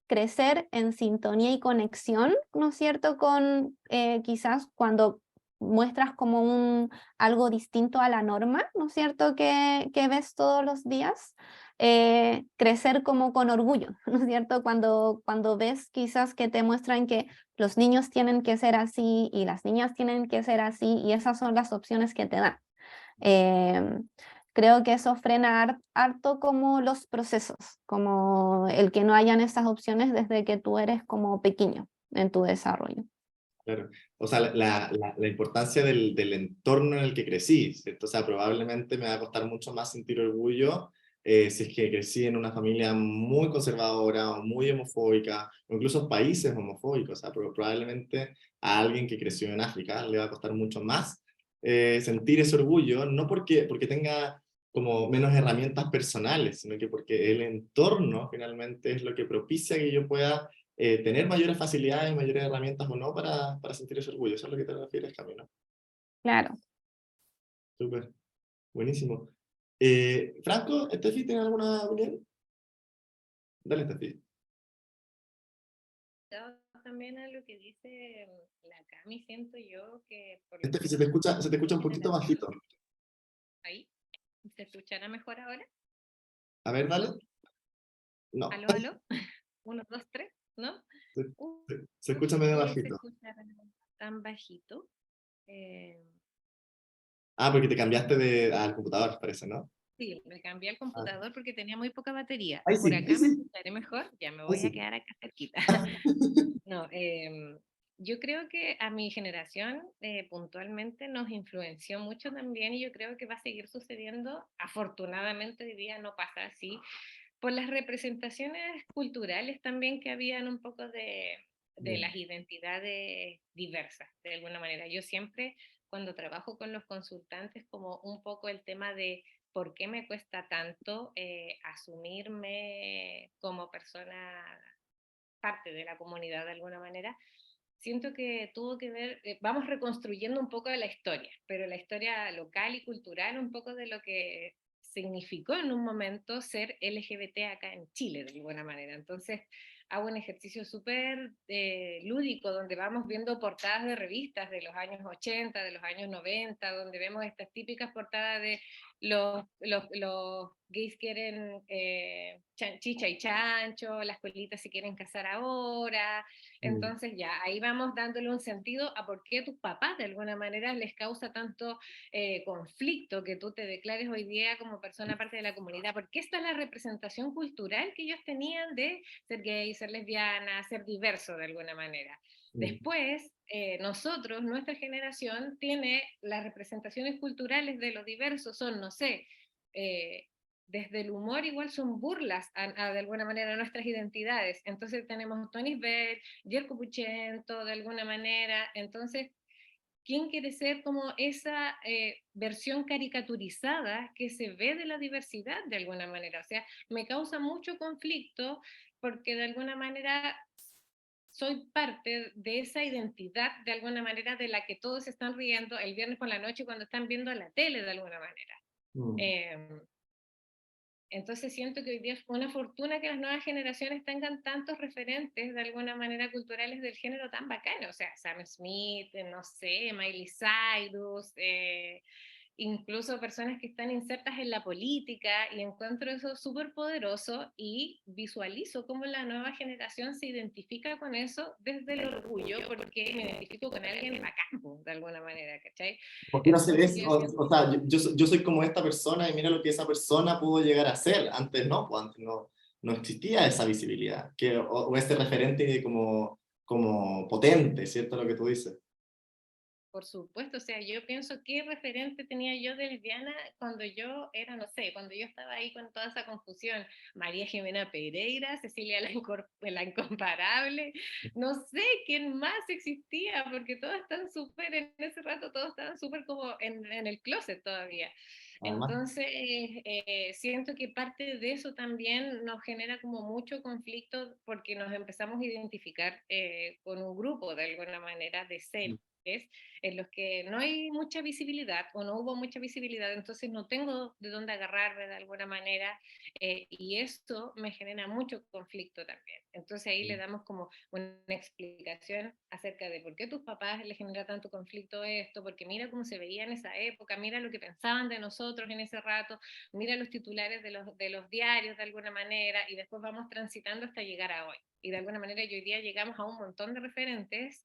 crecer en sintonía y conexión, ¿no es cierto? Con quizás cuando muestras como algo distinto a la norma, ¿no es cierto? Que ves todos los días. Crecer como con orgullo, ¿no es cierto? Cuando ves quizás que te muestran que los niños tienen que ser así y las niñas tienen que ser así y esas son las opciones que te dan. Em, Creo que eso frena harto como los procesos, como el que no hayan estas opciones desde que tú eres como pequeño en tu desarrollo. Claro. O sea, la importancia del entorno en el que crecí, ¿cierto? O sea, probablemente me va a costar mucho más sentir orgullo si es que crecí en una familia muy conservadora o muy homofóbica, o incluso países homofóbicos. O sea, probablemente a alguien que creció en África le va a costar mucho más sentir ese orgullo, no porque tenga como menos herramientas personales, sino que porque el entorno finalmente es lo que propicia que yo pueda tener mayores facilidades, mayores herramientas o no para sentir ese orgullo. Eso es lo que te refieres, Camilo. Claro. Súper, buenísimo. Franco, ¿Estefi tiene alguna opinión? Dale, Estefi. También a lo que dice la Cami, siento yo que por lo Estefi, menos se te escucha mi un poquito generación, bajito. ahí, ¿se escuchará mejor ahora? A ver, dale. No, ¿Aló, aló? Uno, dos, tres, ¿no? se, Uh, se escucha medio se bajito. escuchará tan bajito. Eh, Ah, porque te cambiaste al computador, parece, ¿no? sí, me cambié al Ah, computador porque tenía muy poca batería. ahí Por sí, ahí acá me sí, escucharé mejor, ya me ahí voy a sí. quedar acá cerquita. No, yo creo que a mi generación puntualmente nos influenció mucho también y yo creo que va a seguir sucediendo. Afortunadamente hoy día no pasa así por las representaciones culturales también que habían un poco de Mm, las identidades diversas, de alguna manera. Yo siempre, cuando trabajo con los consultantes, como un poco el tema de por qué me cuesta tanto asumirme como persona parte de la comunidad de alguna manera, siento que tuvo que ver, vamos reconstruyendo un poco de la historia, pero la historia local y cultural, un poco de lo que significó en un momento ser LGBT acá en Chile, de alguna manera. Entonces, hago un ejercicio súper lúdico, donde vamos viendo portadas de revistas de los años 80, de los años 90, donde vemos estas típicas portadas de los gays quieren chicha y chancho, las colitas se quieren casar ahora, entonces ya, ahí vamos dándole un sentido a por qué tus papás de alguna manera les causa tanto conflicto que tú te declares hoy día como persona parte de la comunidad, porque esta es la representación cultural que ellos tenían de ser gay, ser lesbiana, ser diverso de alguna manera. Después, nosotros, nuestra generación, tiene las representaciones culturales de lo diverso, son, no sé, desde el humor igual son burlas de alguna manera a nuestras identidades. Entonces tenemos Tony Bell, Jerko Puchento, de alguna manera. Entonces, ¿quién quiere ser como esa versión caricaturizada que se ve de la diversidad de alguna manera? O sea, me causa mucho conflicto porque de alguna manera soy parte de esa identidad de alguna manera de la que todos están riendo el viernes por la noche cuando están viendo la tele de alguna manera. Entonces siento que hoy día es una fortuna que las nuevas generaciones tengan tantos referentes de alguna manera culturales del género tan bacanos, o sea, Sam Smith, no sé, Miley Cyrus, incluso personas que están insertas en la política, y encuentro eso súper poderoso y visualizo cómo la nueva generación se identifica con eso desde el orgullo, porque me identifico con alguien bacán, de alguna manera, ¿cachai? ¿Por qué no hacer Entonces, eso? O sea, yo soy como esta persona y mira lo que esa persona pudo llegar a ser. Antes no, pues antes no existía esa visibilidad, o ese referente como potente, ¿cierto? Lo que tú dices. por supuesto, o sea, yo pienso qué referente tenía yo de lesbiana cuando yo era, no sé, cuando yo estaba ahí con toda esa confusión. María Jimena Pereira, Cecilia la Incomparable, no sé quién más existía, porque todos están súper, en ese rato todos estaban súper como en el closet todavía. Además, Entonces, siento que parte de eso también nos genera como mucho conflicto porque nos empezamos a identificar con un grupo de alguna manera de seres en los que no hay mucha visibilidad o no hubo mucha visibilidad, entonces no tengo de dónde agarrarme de alguna manera, y esto me genera mucho conflicto también. Entonces ahí le damos como una explicación acerca de por qué tus papás les genera tanto conflicto esto, porque mira cómo se veía en esa época, mira lo que pensaban de nosotros en ese rato, mira los titulares de los diarios de alguna manera, y después vamos transitando hasta llegar a hoy. Y de alguna manera hoy día llegamos a un montón de referentes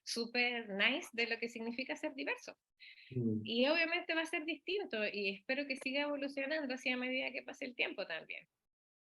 súper nice de lo que significa ser diverso. Y obviamente va a ser distinto y espero que siga evolucionando así a medida que pase el tiempo también.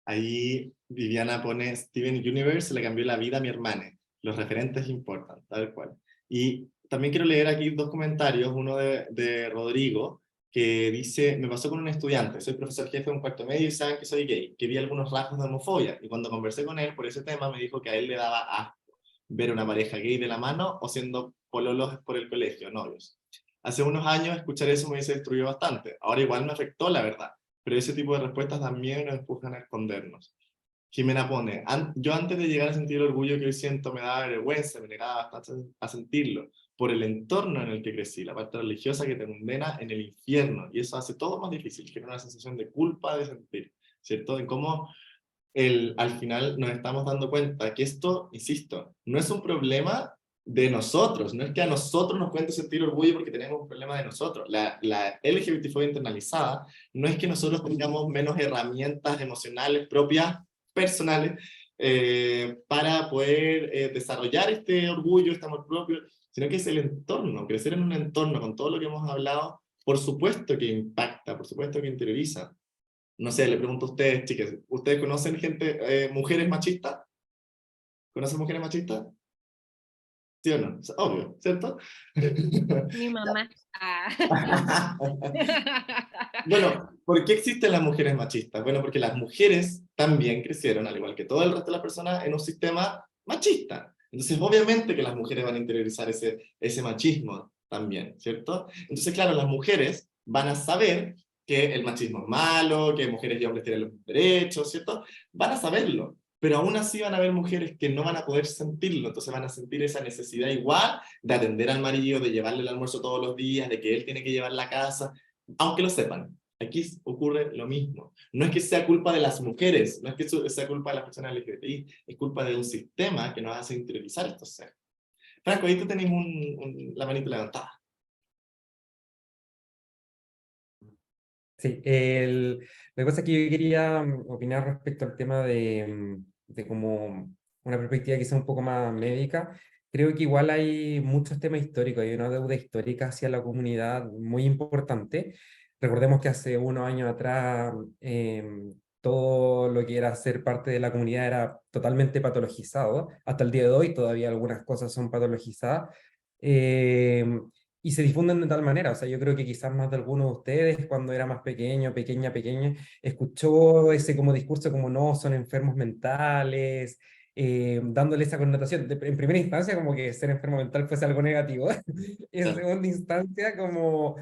ahí Viviana pone Steven Universe le cambió la vida a mi hermana. Los referentes importan, tal cual. Y también quiero leer aquí dos comentarios, uno de Rodrigo, que dice, me pasó con un estudiante, soy profesor jefe de un cuarto medio y saben que soy gay, que vi algunos rasgos de homofobia, y cuando conversé con él por ese tema me dijo que a él le daba asco ver una pareja gay de la mano o siendo pololos por el colegio, novios. Hace unos años escuchar eso me hubiese destruido bastante, ahora igual me afectó la verdad, pero ese tipo de respuestas también nos empujan a escondernos. Jimena pone, yo antes de llegar a sentir el orgullo que hoy siento me daba vergüenza, me negaba bastante a sentirlo, por el entorno en el que crecí, la parte religiosa que te condena en el infierno, y eso hace todo más difícil, genera una sensación de culpa de sentir, ¿cierto? En cómo al final nos estamos dando cuenta que esto, insisto, no es un problema de nosotros, no es que a nosotros nos cuente sentir orgullo porque tenemos un problema de nosotros. La LGBTfobia internalizada no es que nosotros tengamos menos herramientas emocionales propias, personales, para poder desarrollar este orgullo, este amor propio, sino que es el entorno, crecer en un entorno con todo lo que hemos hablado, por supuesto que impacta, por supuesto que interioriza. No sé, le pregunto a ustedes, chicas, ¿ustedes conocen gente, mujeres machistas? ¿Conocen mujeres machistas? ¿Sí o no? Obvio, ¿cierto? Mi mamá. Bueno, ¿por qué existen las mujeres machistas? Bueno, porque las mujeres también crecieron, al igual que todo el resto de las personas, en un sistema machista. Entonces, obviamente que las mujeres van a interiorizar ese machismo también, ¿cierto? Entonces, claro, las mujeres van a saber que el machismo es malo, que mujeres y hombres tienen los derechos, ¿cierto? Van a saberlo, pero aún así van a haber mujeres que no van a poder sentirlo, entonces van a sentir esa necesidad igual de atender al marido, de llevarle el almuerzo todos los días, de que él tiene que llevar la casa, aunque lo sepan. Aquí ocurre lo mismo. No es que sea culpa de las mujeres, no es que sea culpa de las personas LGBTI, es culpa de un sistema que nos hace interiorizar estos seres. Franco, ahí tú tenés la manita levantada. Sí, la cosa es que yo quería opinar respecto al tema de como una perspectiva quizá un poco más médica. Creo que igual hay muchos temas históricos, hay una deuda histórica hacia la comunidad muy importante. Recordemos que hace unos años atrás todo lo que era ser parte de la comunidad era totalmente patologizado. Hasta el día de hoy todavía algunas cosas son patologizadas. Em, y se difunden de tal manera, o sea, yo creo que quizás más de alguno de ustedes cuando era más pequeño, pequeña, escuchó ese como discurso como no, son enfermos mentales, dándole esa connotación. En primera instancia como que ser enfermo mental fuese algo negativo, en Claro. segunda instancia como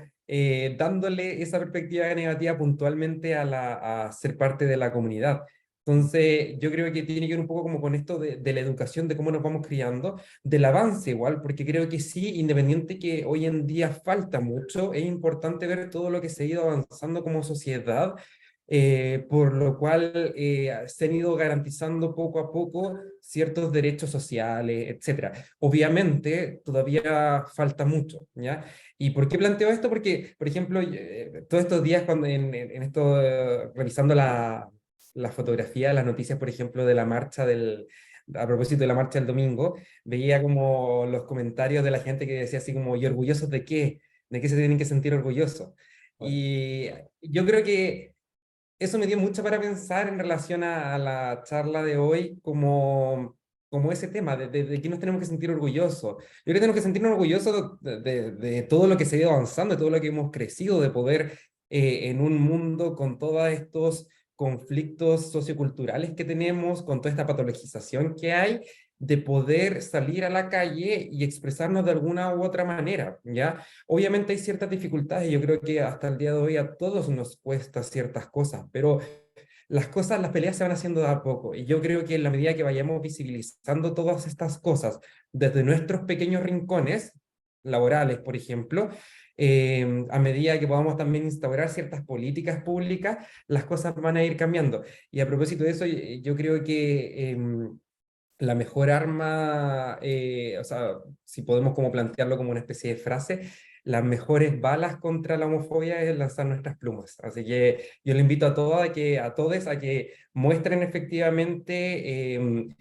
dándole esa perspectiva negativa puntualmente a ser parte de la comunidad. Entonces, yo creo que tiene que ver un poco como con esto de la educación, de cómo nos vamos criando, del avance igual, porque creo que sí, independiente que hoy en día falta mucho, es importante ver todo lo que se ha ido avanzando como sociedad, por lo cual se han ido garantizando poco a poco ciertos derechos sociales, etcétera. Obviamente, todavía falta mucho, ¿ya? ¿Y por qué planteo esto? Porque, por ejemplo, todos estos días cuando en esto, revisando la fotografía, las noticias, por ejemplo, de la marcha a propósito de la marcha del domingo, veía como los comentarios de la gente que decía así como, ¿y orgullosos de qué? ¿De qué se tienen que sentir orgullosos? Bueno, Y yo creo que eso me dio mucho para pensar en relación a la charla de hoy, como ese tema de qué nos tenemos que sentir orgullosos. Yo creo que tenemos que sentirnos orgullosos de todo lo que se ha ido avanzando, de todo lo que hemos crecido, de poder en un mundo con todos estos conflictos socioculturales que tenemos, con toda esta patologización que hay, de poder salir a la calle y expresarnos de alguna u otra manera, ¿ya? Obviamente hay ciertas dificultades y yo creo que hasta el día de hoy a todos nos cuesta ciertas cosas, pero las cosas, las peleas se van haciendo de a poco y yo creo que en la medida que vayamos visibilizando todas estas cosas desde nuestros pequeños rincones laborales, por ejemplo, a medida que podamos también instaurar ciertas políticas públicas, las cosas van a ir cambiando. Y a propósito de eso, yo creo que la mejor arma, o sea, si podemos como plantearlo como una especie de frase, las mejores balas contra la homofobia es lanzar nuestras plumas. Así que yo le invito a todos a todos a que muestren efectivamente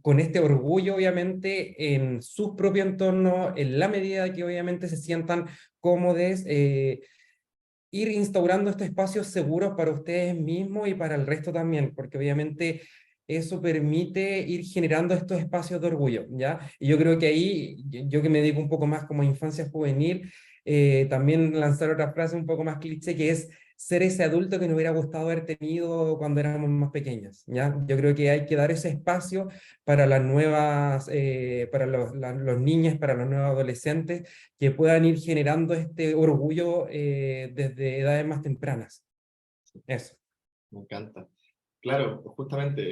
con este orgullo, obviamente, en su propio entorno, en la medida que obviamente se sientan cómodos, ir instaurando estos espacios seguros para ustedes mismos y para el resto también, porque obviamente eso permite ir generando estos espacios de orgullo, ¿ya? Y yo creo que ahí, yo que me dedico un poco más como a infancia juvenil, también lanzar otra frase un poco más cliché, que es ser ese adulto que nos hubiera gustado haber tenido cuando éramos más pequeños, ¿ya? Yo creo que hay que dar ese espacio para las nuevas, para los niños, para los nuevos adolescentes, que puedan ir generando este orgullo desde edades más tempranas. Eso. me encanta. Claro, justamente,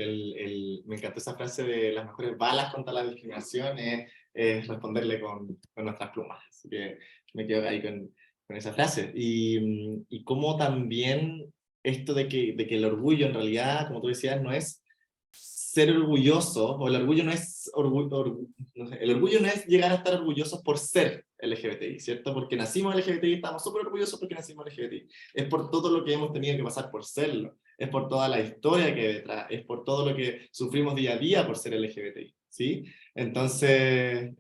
me encantó esa frase de las mejores balas contra la discriminación es responderle con nuestras plumas. Así que me quedo ahí con esa frase. Y cómo también esto de que el orgullo en realidad, como tú decías, no es ser orgulloso, o el orgullo no es, no sé, el orgullo no es llegar a estar orgullosos por ser LGBTI, ¿cierto? Porque nacimos LGBTI, estamos súper orgullosos porque nacimos LGBTI. Es por todo lo que hemos tenido que pasar por serlo, es por toda la historia que hay detrás, es por todo lo que sufrimos día a día por ser LGBTI, ¿sí? Entonces,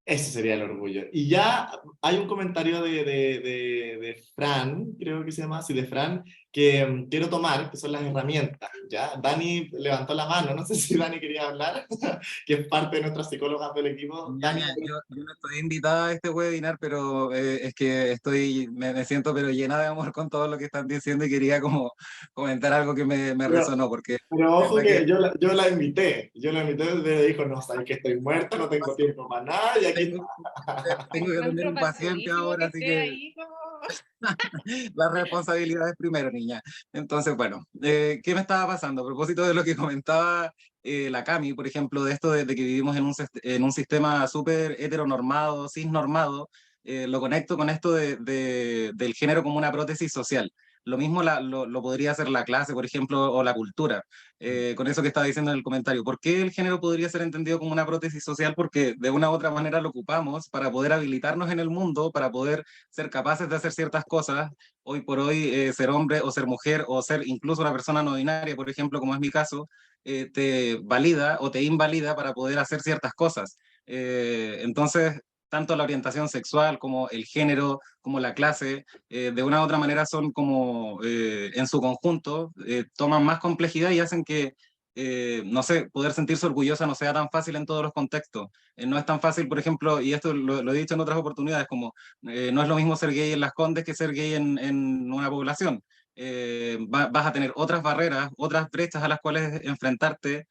ese sería el orgullo. Y ya hay un comentario de Fran, creo que se llama así, de Fran, que quiero tomar, que son las herramientas, ¿ya? Dani levantó la mano, no sé si Dani quería hablar, que es parte de nuestras psicólogas del equipo. Dani, Ñaña, yo no estoy invitada a este webinar, pero es que me siento pero llena de amor con todo lo que están diciendo y quería como comentar algo que me pero, resonó, porque pero de ojo verdad que que yo la invité, me dijo, no, sabes que estoy muerta, no tengo tiempo para nada, y aquí tengo, tengo que atender un paciente Encuentro ahora, que así esté que ahí como... la responsabilidad es primero, niña. Entonces, bueno, ¿qué me estaba pasando? A propósito de lo que comentaba la Cami, por ejemplo, de esto de que vivimos en un sistema súper heteronormado, cisnormado, lo conecto con esto del género como una prótesis social. Lo mismo lo podría hacer la clase, por ejemplo, o la cultura. Con eso que estaba diciendo en el comentario, ¿por qué el género podría ser entendido como una prótesis social? Porque de una u otra manera lo ocupamos para poder habilitarnos en el mundo, para poder ser capaces de hacer ciertas cosas. Hoy por hoy, ser hombre o ser mujer o ser incluso una persona no binaria, por ejemplo, como es mi caso, te valida o te invalida para poder hacer ciertas cosas. Entonces, tanto la orientación sexual como el género, como la clase, de una u otra manera son como, en su conjunto, toman más complejidad y hacen que, no sé, poder sentirse orgullosa no sea tan fácil en todos los contextos. No es tan fácil, por ejemplo, y esto lo he dicho en otras oportunidades, como no es lo mismo ser gay en Las Condes que ser gay en una población. Vas a tener otras barreras, otras brechas a las cuales enfrentarte.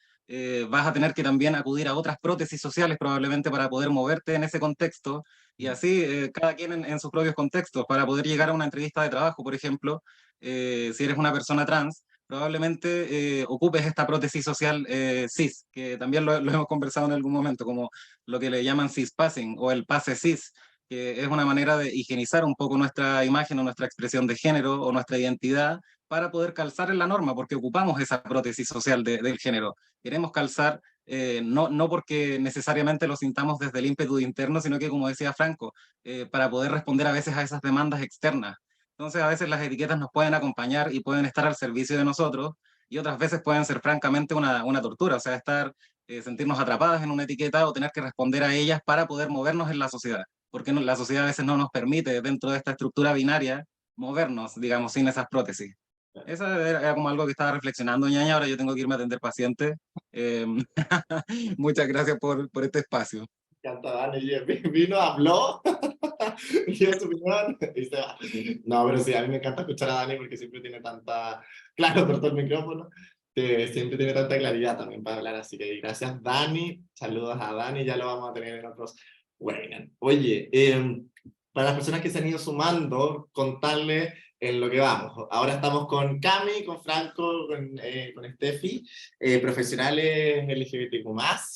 Vas a tener que también acudir a otras prótesis sociales probablemente para poder moverte en ese contexto y así, cada quien en sus propios contextos. Para poder llegar a una entrevista de trabajo, por ejemplo, si eres una persona trans, probablemente ocupes esta prótesis social, cis, que también lo hemos conversado en algún momento, como lo que le llaman cispassing o el pase cis, que es una manera de higienizar un poco nuestra imagen o nuestra expresión de género o nuestra identidad para poder calzar en la norma, porque ocupamos esa prótesis social del género. Queremos calzar, no porque necesariamente lo sintamos desde el ímpetu interno, sino que, como decía Franco, para poder responder a veces a esas demandas externas. Entonces, a veces las etiquetas nos pueden acompañar y pueden estar al servicio de nosotros, y otras veces pueden ser francamente una tortura, o sea, sentirnos atrapadas en una etiqueta o tener que responder a ellas para poder movernos en la sociedad, porque la sociedad a veces no nos permite, dentro de esta estructura binaria, movernos, digamos, sin esas prótesis. Esa era como algo que estaba reflexionando, ñaña. Ahora yo tengo que irme a atender pacientes. Eh, muchas gracias por este espacio. Encanta, Dani, vino, habló, dio su opinión y se va. No, pero sí, a mí me encanta escuchar a Dani porque siempre tiene tanta, claro, cortó el micrófono, siempre tiene tanta claridad también para hablar, así que gracias, Dani, saludos a Dani, ya lo vamos a tener en otros webinars. Oye, para las personas que se han ido sumando, contarles en lo que vamos. Ahora estamos con Cami, con Franco, con Steffi, profesionales LGBTQ+,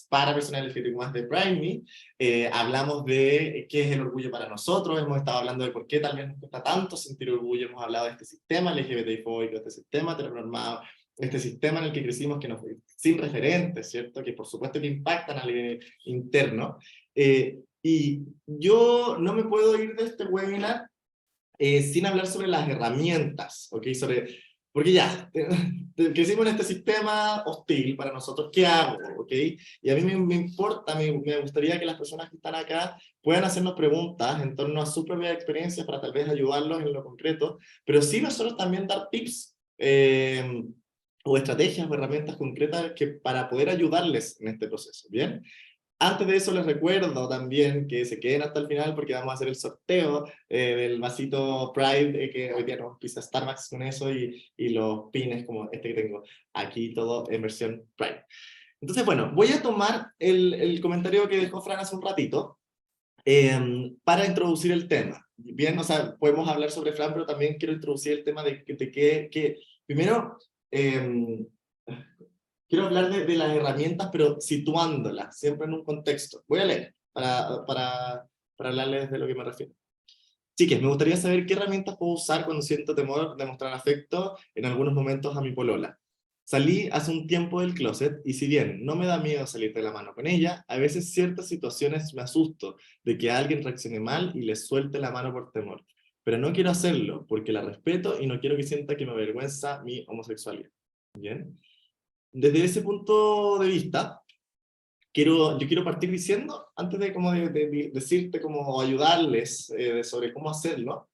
para personas LGBTQ+, de Prime. Hablamos de qué es el orgullo para nosotros, hemos estado hablando de por qué tal vez nos cuesta tanto sentir orgullo, hemos hablado de este sistema LGBTI-fóbico, este sistema heteronormado, este sistema en el que crecimos sin referentes, ¿cierto? Que por supuesto que impactan a nivel interno. Y yo no me puedo ir de este webinar sin hablar sobre las herramientas, ¿ok? Porque ya, crecimos en este sistema hostil para nosotros, ¿qué hago? ¿Ok? Y a mí me importa, me gustaría que las personas que están acá puedan hacernos preguntas en torno a su propia experiencia para tal vez ayudarlos en lo concreto, pero sí nosotros también dar tips o estrategias o herramientas concretas para poder ayudarles en este proceso, ¿bien? Antes de eso les recuerdo también que se queden hasta el final porque vamos a hacer el sorteo del vasito Pride, que hoy día nos pisa Starbucks con eso, y los pines como este que tengo aquí, todo en versión Pride. Entonces, bueno, voy a tomar el comentario que dejó Fran hace un ratito para introducir el tema. Bien, o sea, podemos hablar sobre Fran, pero también quiero introducir el tema de que primero, quiero hablar de las herramientas, pero situándolas, siempre en un contexto. Voy a leer para hablarles de lo que me refiero. Chiques, me gustaría saber qué herramientas puedo usar cuando siento temor de mostrar afecto en algunos momentos a mi polola. Salí hace un tiempo del closet y si bien no me da miedo salir de la mano con ella, a veces ciertas situaciones me asusto de que alguien reaccione mal y le suelte la mano por temor. Pero no quiero hacerlo porque la respeto y no quiero que sienta que me avergüenza mi homosexualidad. ¿Bien? Desde ese punto de vista, yo quiero partir diciendo, antes de, decirte cómo ayudarles sobre cómo hacerlo,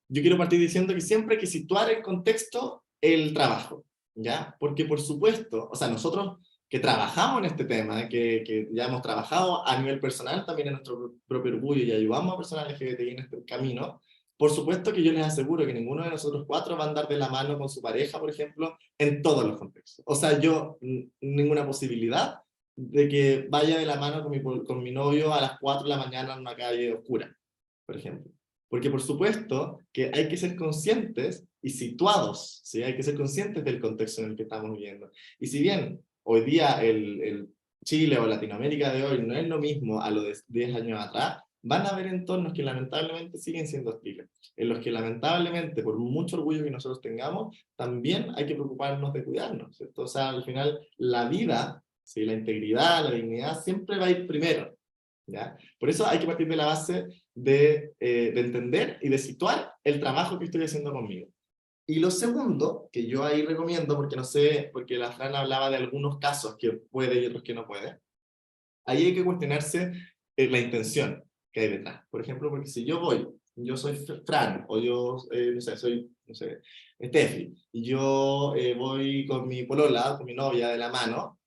yo quiero partir diciendo que siempre hay que situar en contexto el trabajo, ¿ya? Porque por supuesto, o sea, nosotros que trabajamos en este tema, que ya hemos trabajado a nivel personal también en nuestro propio orgullo y ayudamos a personas LGBTI en este camino, por supuesto que yo les aseguro que ninguno de nosotros cuatro va a andar de la mano con su pareja, por ejemplo, en todos los contextos. O sea, yo, ninguna posibilidad de que vaya de la mano con mi novio a las 4 de la mañana en una calle oscura, por ejemplo. Porque por supuesto que hay que ser conscientes y situados, ¿sí? Hay que ser conscientes del contexto en el que estamos viviendo. Y si bien hoy día el Chile o Latinoamérica de hoy no es lo mismo a lo de 10 años atrás, van a haber entornos que lamentablemente siguen siendo hostiles, en los que lamentablemente, por mucho orgullo que nosotros tengamos, también hay que preocuparnos de cuidarnos, ¿cierto? O sea, al final, la vida, ¿sí? La integridad, la dignidad, siempre va a ir primero, ¿ya? Por eso hay que partir de la base de entender y de situar el trabajo que estoy haciendo conmigo. Y lo segundo, que yo ahí recomiendo, porque no sé, porque la Fran hablaba de algunos casos que puede y otros que no puede, ahí hay que cuestionarse la intención que hay detrás. Por ejemplo, porque si yo soy Fran, o yo, no sé, soy, no sé, Steffi, y yo voy con mi polola, con mi novia de la mano,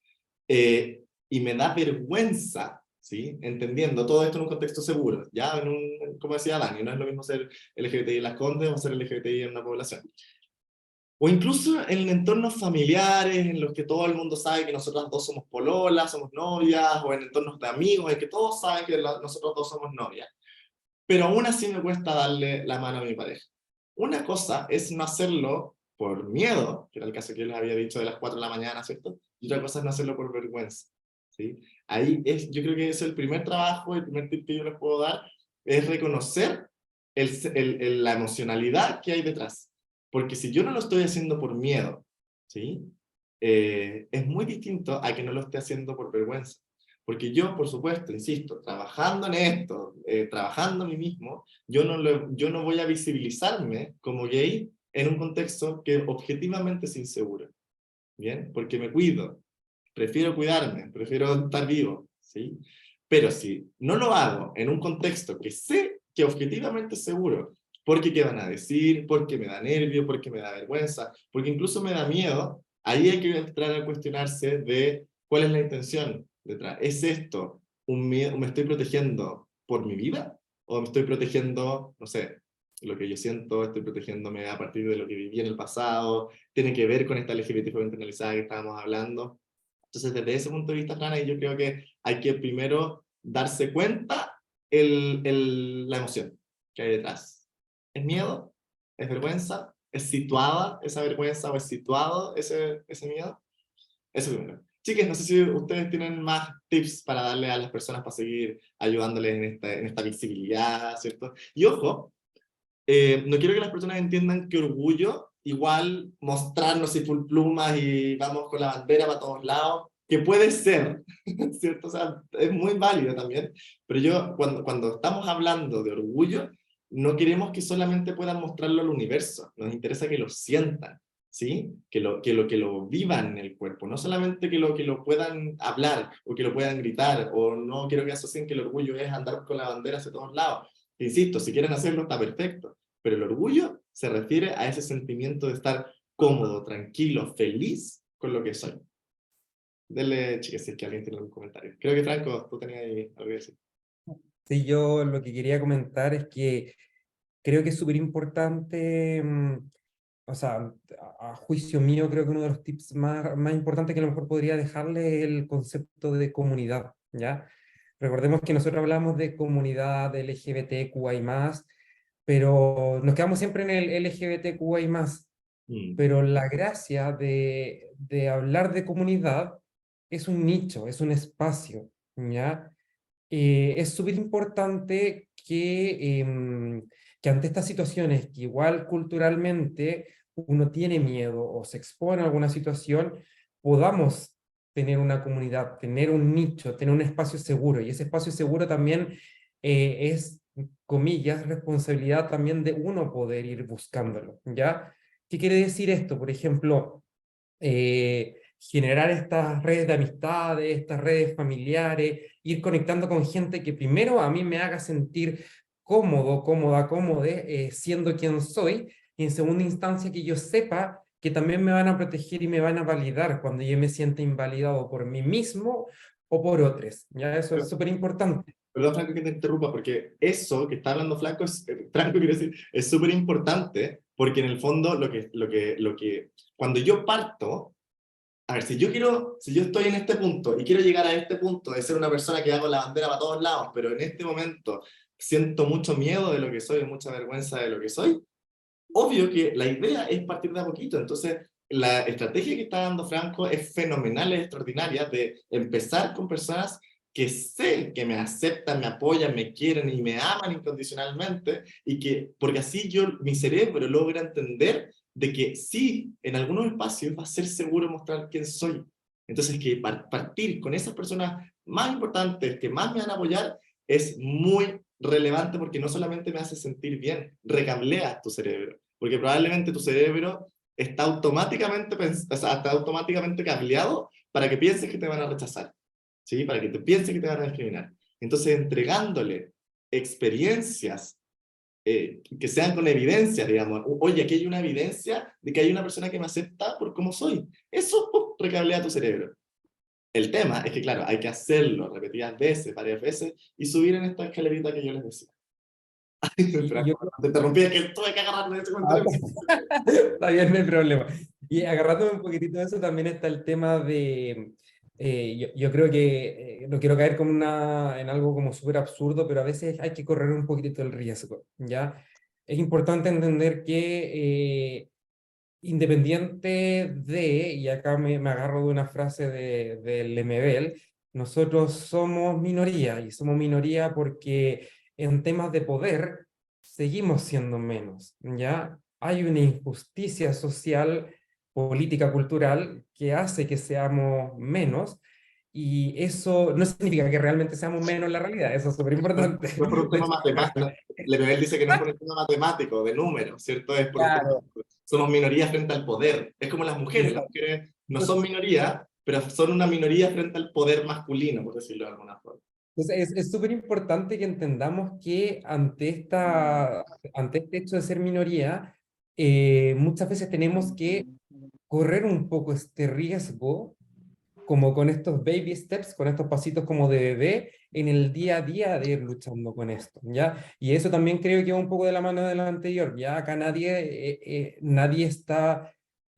y me da vergüenza, ¿sí? Entendiendo todo esto en un contexto seguro, ya en un, como decía Dani, no es lo mismo ser LGBTI en Las Condes o ser LGBTI en una población. O incluso en entornos familiares en los que todo el mundo sabe que nosotras dos somos pololas, somos novias, o en entornos de amigos en que todos saben que nosotros dos somos novias. Pero aún así me cuesta darle la mano a mi pareja. Una cosa es no hacerlo por miedo, que era el caso que les había dicho de las 4 de la mañana, ¿cierto? Y otra cosa es no hacerlo por vergüenza, ¿sí? Ahí es, yo creo que es el primer trabajo, el primer tip que yo les puedo dar, es reconocer la emocionalidad que hay detrás. Porque si yo no lo estoy haciendo por miedo, ¿sí? Es muy distinto a que no lo esté haciendo por vergüenza. Porque yo, por supuesto, insisto, trabajando en esto, trabajando a mí mismo, yo no voy a visibilizarme como gay en un contexto que objetivamente es inseguro. ¿Bien? Porque me cuido, prefiero cuidarme, prefiero estar vivo, ¿sí? Pero si no lo hago en un contexto que sé que objetivamente es seguro, porque qué van a decir, porque me da nervio, porque me da vergüenza, porque incluso me da miedo, ahí hay que entrar a cuestionarse de cuál es la intención detrás. ¿Es esto un miedo, me estoy protegiendo por mi vida? ¿O me estoy protegiendo, no sé, lo que yo siento, estoy protegiéndome a partir de lo que viví en el pasado, tiene que ver con esta LGBT internalizada que estábamos hablando? Entonces, desde ese punto de vista, Fran, yo creo que hay que primero darse cuenta la emoción que hay detrás. ¿Es miedo? ¿Es vergüenza? ¿Es situada esa vergüenza o es situado ese miedo? Eso primero. Chiques, no sé si ustedes tienen más tips para darle a las personas para seguir ayudándoles en esta visibilidad, ¿cierto? Y ojo, no quiero que las personas entiendan que orgullo, igual mostrarnos y full plumas y vamos con la bandera para todos lados, que puede ser, ¿cierto? O sea, es muy válido también, pero yo, cuando estamos hablando de orgullo, no queremos que solamente puedan mostrarlo al universo, nos interesa que lo sientan, ¿sí? Que lo vivan en el cuerpo, no solamente que lo puedan hablar, o que lo puedan gritar, o no quiero que asocien que el orgullo es andar con la bandera hacia todos lados. Insisto, si quieren hacerlo está perfecto, pero el orgullo se refiere a ese sentimiento de estar cómodo, tranquilo, feliz con lo que soy. Denle, chicas, si es que alguien tiene algún comentario. Creo que Franco, tú tenías ahí algo que decir. Sí, yo lo que quería comentar es que creo que es súper importante, o sea, a juicio mío, creo que uno de los tips más importantes que a lo mejor podría dejarle es el concepto de comunidad, ¿ya? Recordemos que nosotros hablamos de comunidad de LGBTQI+, pero nos quedamos siempre en el LGBTQI+, pero la gracia de hablar de comunidad es un nicho, es un espacio, ¿ya? Es súper importante que ante estas situaciones que igual culturalmente uno tiene miedo o se expone a alguna situación, podamos tener una comunidad, tener un nicho, tener un espacio seguro. Y ese espacio seguro también es, comillas, responsabilidad también de uno poder ir buscándolo, ¿ya? ¿Qué quiere decir esto? Por ejemplo, generar estas redes de amistades, estas redes familiares, ir conectando con gente que primero a mí me haga sentir cómodo, cómoda, cómode, siendo quien soy, y en segunda instancia que yo sepa que también me van a proteger y me van a validar cuando yo me sienta invalidado por mí mismo o por otros. ¿Ya? Eso es súper importante. Perdón, Franco, que te interrumpa, porque eso que está hablando Franco, quiero decir, es súper importante, porque en el fondo cuando yo parto, a ver, si yo estoy en este punto y quiero llegar a este punto de ser una persona que hago la bandera para todos lados, pero en este momento siento mucho miedo de lo que soy, mucha vergüenza de lo que soy, obvio que la idea es partir de a poquito. Entonces, la estrategia que está dando Franco es fenomenal, es extraordinaria, de empezar con personas que sé que me aceptan, me apoyan, me quieren y me aman incondicionalmente, y que, porque así mi cerebro logra entender de que sí, en algunos espacios va a ser seguro mostrar quién soy. Entonces, que partir con esas personas más importantes, que más me van a apoyar, es muy relevante, porque no solamente me hace sentir bien, recablea tu cerebro, porque probablemente tu cerebro está automáticamente, o sea, está automáticamente cableado para que pienses que te van a rechazar, ¿sí? Para que te pienses que te van a discriminar. Entonces, entregándole experiencias que sean con evidencia, digamos. Oye, aquí hay una evidencia de que hay una persona que me acepta por cómo soy. Eso recablea tu cerebro. El tema es que, claro, hay que hacerlo repetidas veces, varias veces, y subir en esta escalerita que yo les decía. Y yo, Te interrumpí, es que tuve que agarrarme de ese comentario. está bien, no hay problema. Y agarrándome un poquitito de eso, también está el tema de, yo creo que no quiero caer como en algo como súper absurdo, pero a veces hay que correr un poquitito el riesgo, ¿ya? Es importante entender que independiente de, y acá me agarro de una frase de Lemebel, nosotros somos minoría, y somos minoría porque en temas de poder seguimos siendo menos, ¿ya? Hay una injusticia social, política, cultural, que hace que seamos menos, y eso no significa que realmente seamos menos en la realidad, eso es súper importante. No es por un tema matemático. Leonel dice que no es por un tema matemático, de números, ¿cierto? Es por un tema, Claro. somos minoría frente al poder. Es como las mujeres no son minoría, pero son una minoría frente al poder masculino, por decirlo de alguna forma. Entonces, es súper importante que entendamos que ante este hecho de ser minoría, muchas veces tenemos que correr un poco este riesgo, como con estos baby steps, con estos pasitos como de bebé, en el día a día de ir luchando con esto, ¿ya? Y eso también creo que va un poco de la mano de lo anterior, ¿ya? Acá nadie está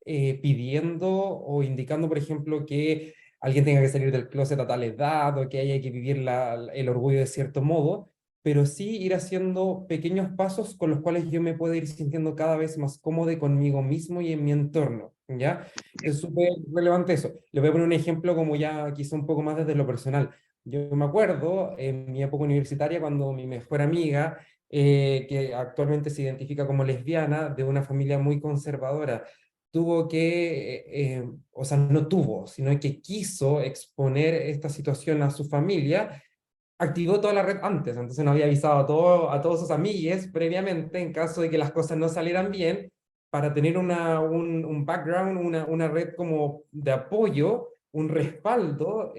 pidiendo o indicando, por ejemplo, que alguien tenga que salir del closet a tal edad o que haya que vivir el orgullo de cierto modo, pero sí ir haciendo pequeños pasos con los cuales yo me puedo ir sintiendo cada vez más cómodo conmigo mismo y en mi entorno, ¿ya? Es súper relevante eso. Le voy a poner un ejemplo como ya quizá un poco más desde lo personal. Yo me acuerdo en mi época universitaria cuando mi mejor amiga, que actualmente se identifica como lesbiana, de una familia muy conservadora, tuvo que, o sea, no tuvo, sino que quiso exponer esta situación a su familia, activó toda la red antes, entonces no había avisado a todos sus amigues previamente en caso de que las cosas no salieran bien, para tener un background, una red como de apoyo, un respaldo,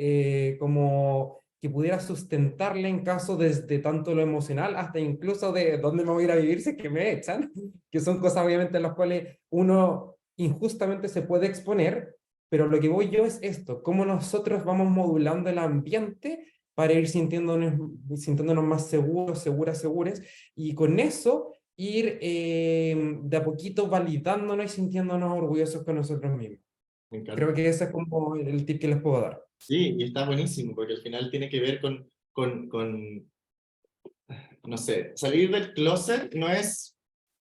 como que pudiera sustentarle en caso desde tanto lo emocional hasta incluso de dónde me voy a ir a vivir si es que me echan, que son cosas obviamente en las cuales uno injustamente se puede exponer, pero lo que voy yo es esto, cómo nosotros vamos modulando el ambiente para ir sintiéndonos más seguros, seguras, y con eso ir de a poquito validándonos y sintiéndonos orgullosos con nosotros mismos. Me encanta. Creo que ese es como el tip que les puedo dar. Sí, y está buenísimo, porque al final tiene que ver no sé, salir del closet no es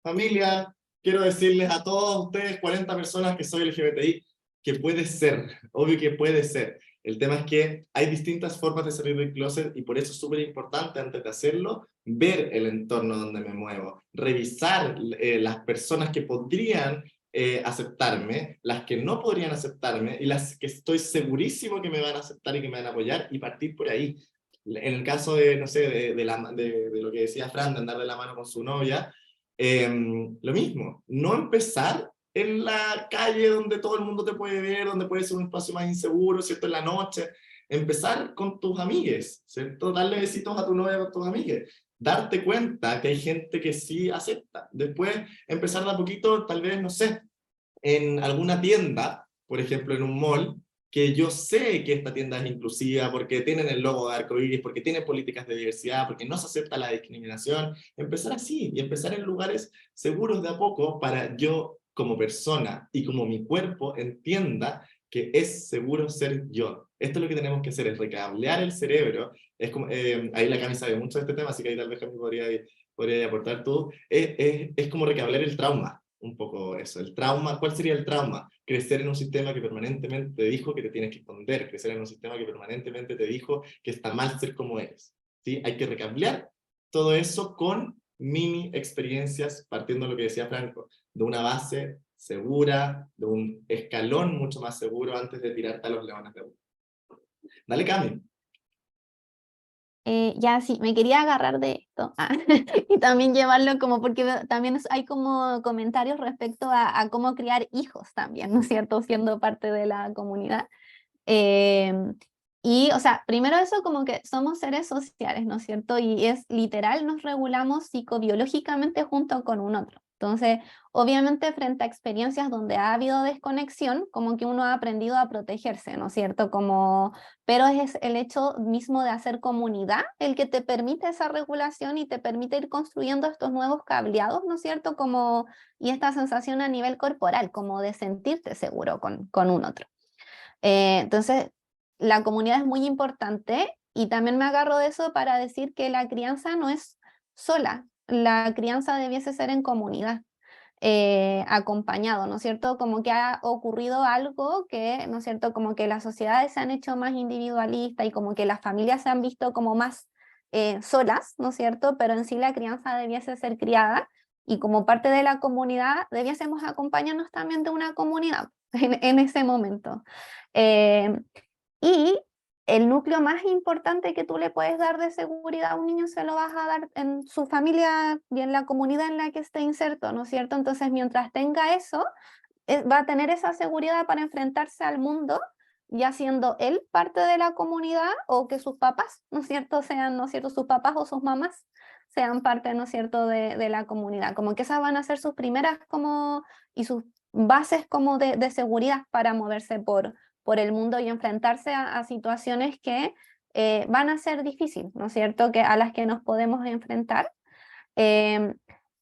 familia, quiero decirles a todos ustedes, 40 personas que soy LGBTI, que puede ser, obvio que puede ser. El tema es que hay distintas formas de salir del closet, y por eso es súper importante antes de hacerlo, ver el entorno donde me muevo, revisar las personas que podrían aceptarme, las que no podrían aceptarme y las que estoy segurísimo que me van a aceptar y que me van a apoyar, y partir por ahí. En el caso de, no sé, de lo que decía Fran, de andar de la mano con su novia, lo mismo, no empezar en la calle donde todo el mundo te puede ver, donde puede ser un espacio más inseguro, ¿cierto? En la noche, empezar con tus amigues, ¿cierto? Darle besitos a tu novia con tus amigues, darte cuenta que hay gente que sí acepta, después empezar de a poquito, tal vez, no sé, en alguna tienda, por ejemplo en un mall, que yo sé que esta tienda es inclusiva porque tienen el logo de arcoíris, porque tiene políticas de diversidad, porque no se acepta la discriminación, empezar así y empezar en lugares seguros de a poco para yo como persona y como mi cuerpo entienda que es seguro ser yo. Esto es lo que tenemos que hacer, es recablear el cerebro. Es como, ahí la Cami sabe mucho de este tema, así que ahí tal vez Cami podría aportar tú. Es como recablear el trauma, un poco eso. El trauma, ¿cuál sería el trauma? crecer en un sistema que permanentemente te dijo que te tienes que esconder, crecer en un sistema que permanentemente te dijo que está mal ser como eres, ¿sí? Hay que recambiar todo eso con mini experiencias, partiendo de lo que decía Franco, de una base segura, de un escalón mucho más seguro antes de tirarte a los leones de uno. Dale, Cami. Ya sí, me quería agarrar de esto y también llevarlo como, porque también hay como comentarios respecto a cómo criar hijos también, ¿no es cierto? Siendo parte de la comunidad. Y, o sea, primero eso como que somos seres sociales, ¿no es cierto? Y es literal, nos regulamos psicobiológicamente junto con un otro. Entonces, obviamente frente a experiencias donde ha habido desconexión, como que uno ha aprendido a protegerse, ¿no es cierto? Como, pero es el hecho mismo de hacer comunidad el que te permite esa regulación y te permite ir construyendo estos nuevos cableados, ¿no es cierto? Como, y esta sensación a nivel corporal, como de sentirte seguro con un otro. Entonces, la comunidad es muy importante y también me agarro de eso para decir que la crianza no es sola, la crianza debiese ser en comunidad, acompañado, ¿no es cierto? Como que ha ocurrido algo que, ¿no es cierto? Como que las sociedades se han hecho más individualistas y como que las familias se han visto como más solas, ¿no es cierto? Pero en sí la crianza debiese ser criada y como parte de la comunidad debiésemos acompañarnos también de una comunidad en ese momento. Eh, y el núcleo más importante que tú le puedes dar de seguridad a un niño se lo vas a dar en su familia y en la comunidad en la que esté inserto, ¿no es cierto? Entonces, mientras tenga eso, va a tener esa seguridad para enfrentarse al mundo, ya siendo él parte de la comunidad o que sus papás, ¿no es cierto?, sean, ¿no es cierto?, sus papás o sus mamás sean parte, ¿no es cierto?, de la comunidad. Como que esas van a ser sus primeras como, y sus bases como de seguridad para moverse por el mundo y enfrentarse a situaciones que van a ser difíciles, ¿no es cierto?, que, a las que nos podemos enfrentar. Eh,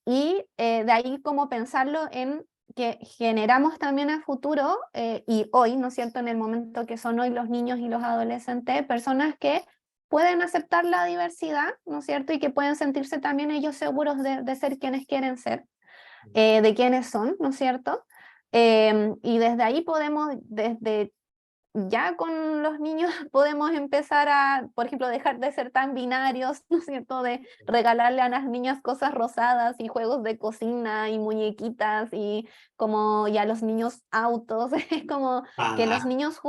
de ahí como pensarlo en que generamos también a futuro y hoy, ¿no es cierto?, en el momento que son hoy los niños y los adolescentes, personas que pueden aceptar la diversidad, ¿no es cierto?, y que pueden sentirse también ellos seguros de ser quienes quieren ser, de quienes son, ¿no es cierto? Y desde ahí podemos, desde ya con los niños podemos empezar a, por ejemplo, dejar de ser tan binarios, ¿no es cierto?, de regalarle a las niñas cosas rosadas y juegos de cocina y muñequitas y como ya los niños autos, es como que los niños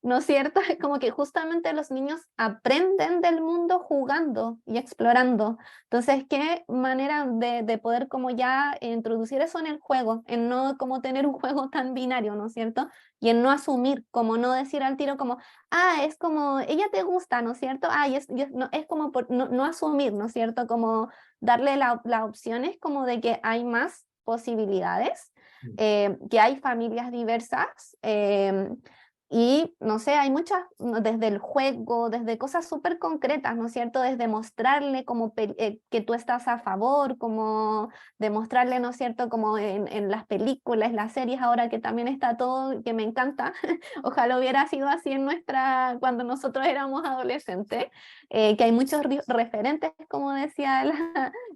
¿no es cierto? Es como que justamente los niños aprenden del mundo jugando y explorando. Entonces, qué manera de poder como ya introducir eso en el juego, en no como tener un juego tan binario, ¿no es cierto? Y en no asumir, como no decir al tiro como, es como, ella te gusta, ¿no es cierto? No, es como no asumir, ¿no es cierto? Como darle la opción es como de que hay más posibilidades, que hay familias diversas, y no sé, hay muchas, desde el juego, desde cosas súper concretas, ¿no es cierto? Desde mostrarle como que tú estás a favor, como demostrarle, ¿no es cierto? Como en las películas, las series, ahora que también está todo, que me encanta. Ojalá hubiera sido así en cuando nosotros éramos adolescentes, que hay muchos referentes, como decía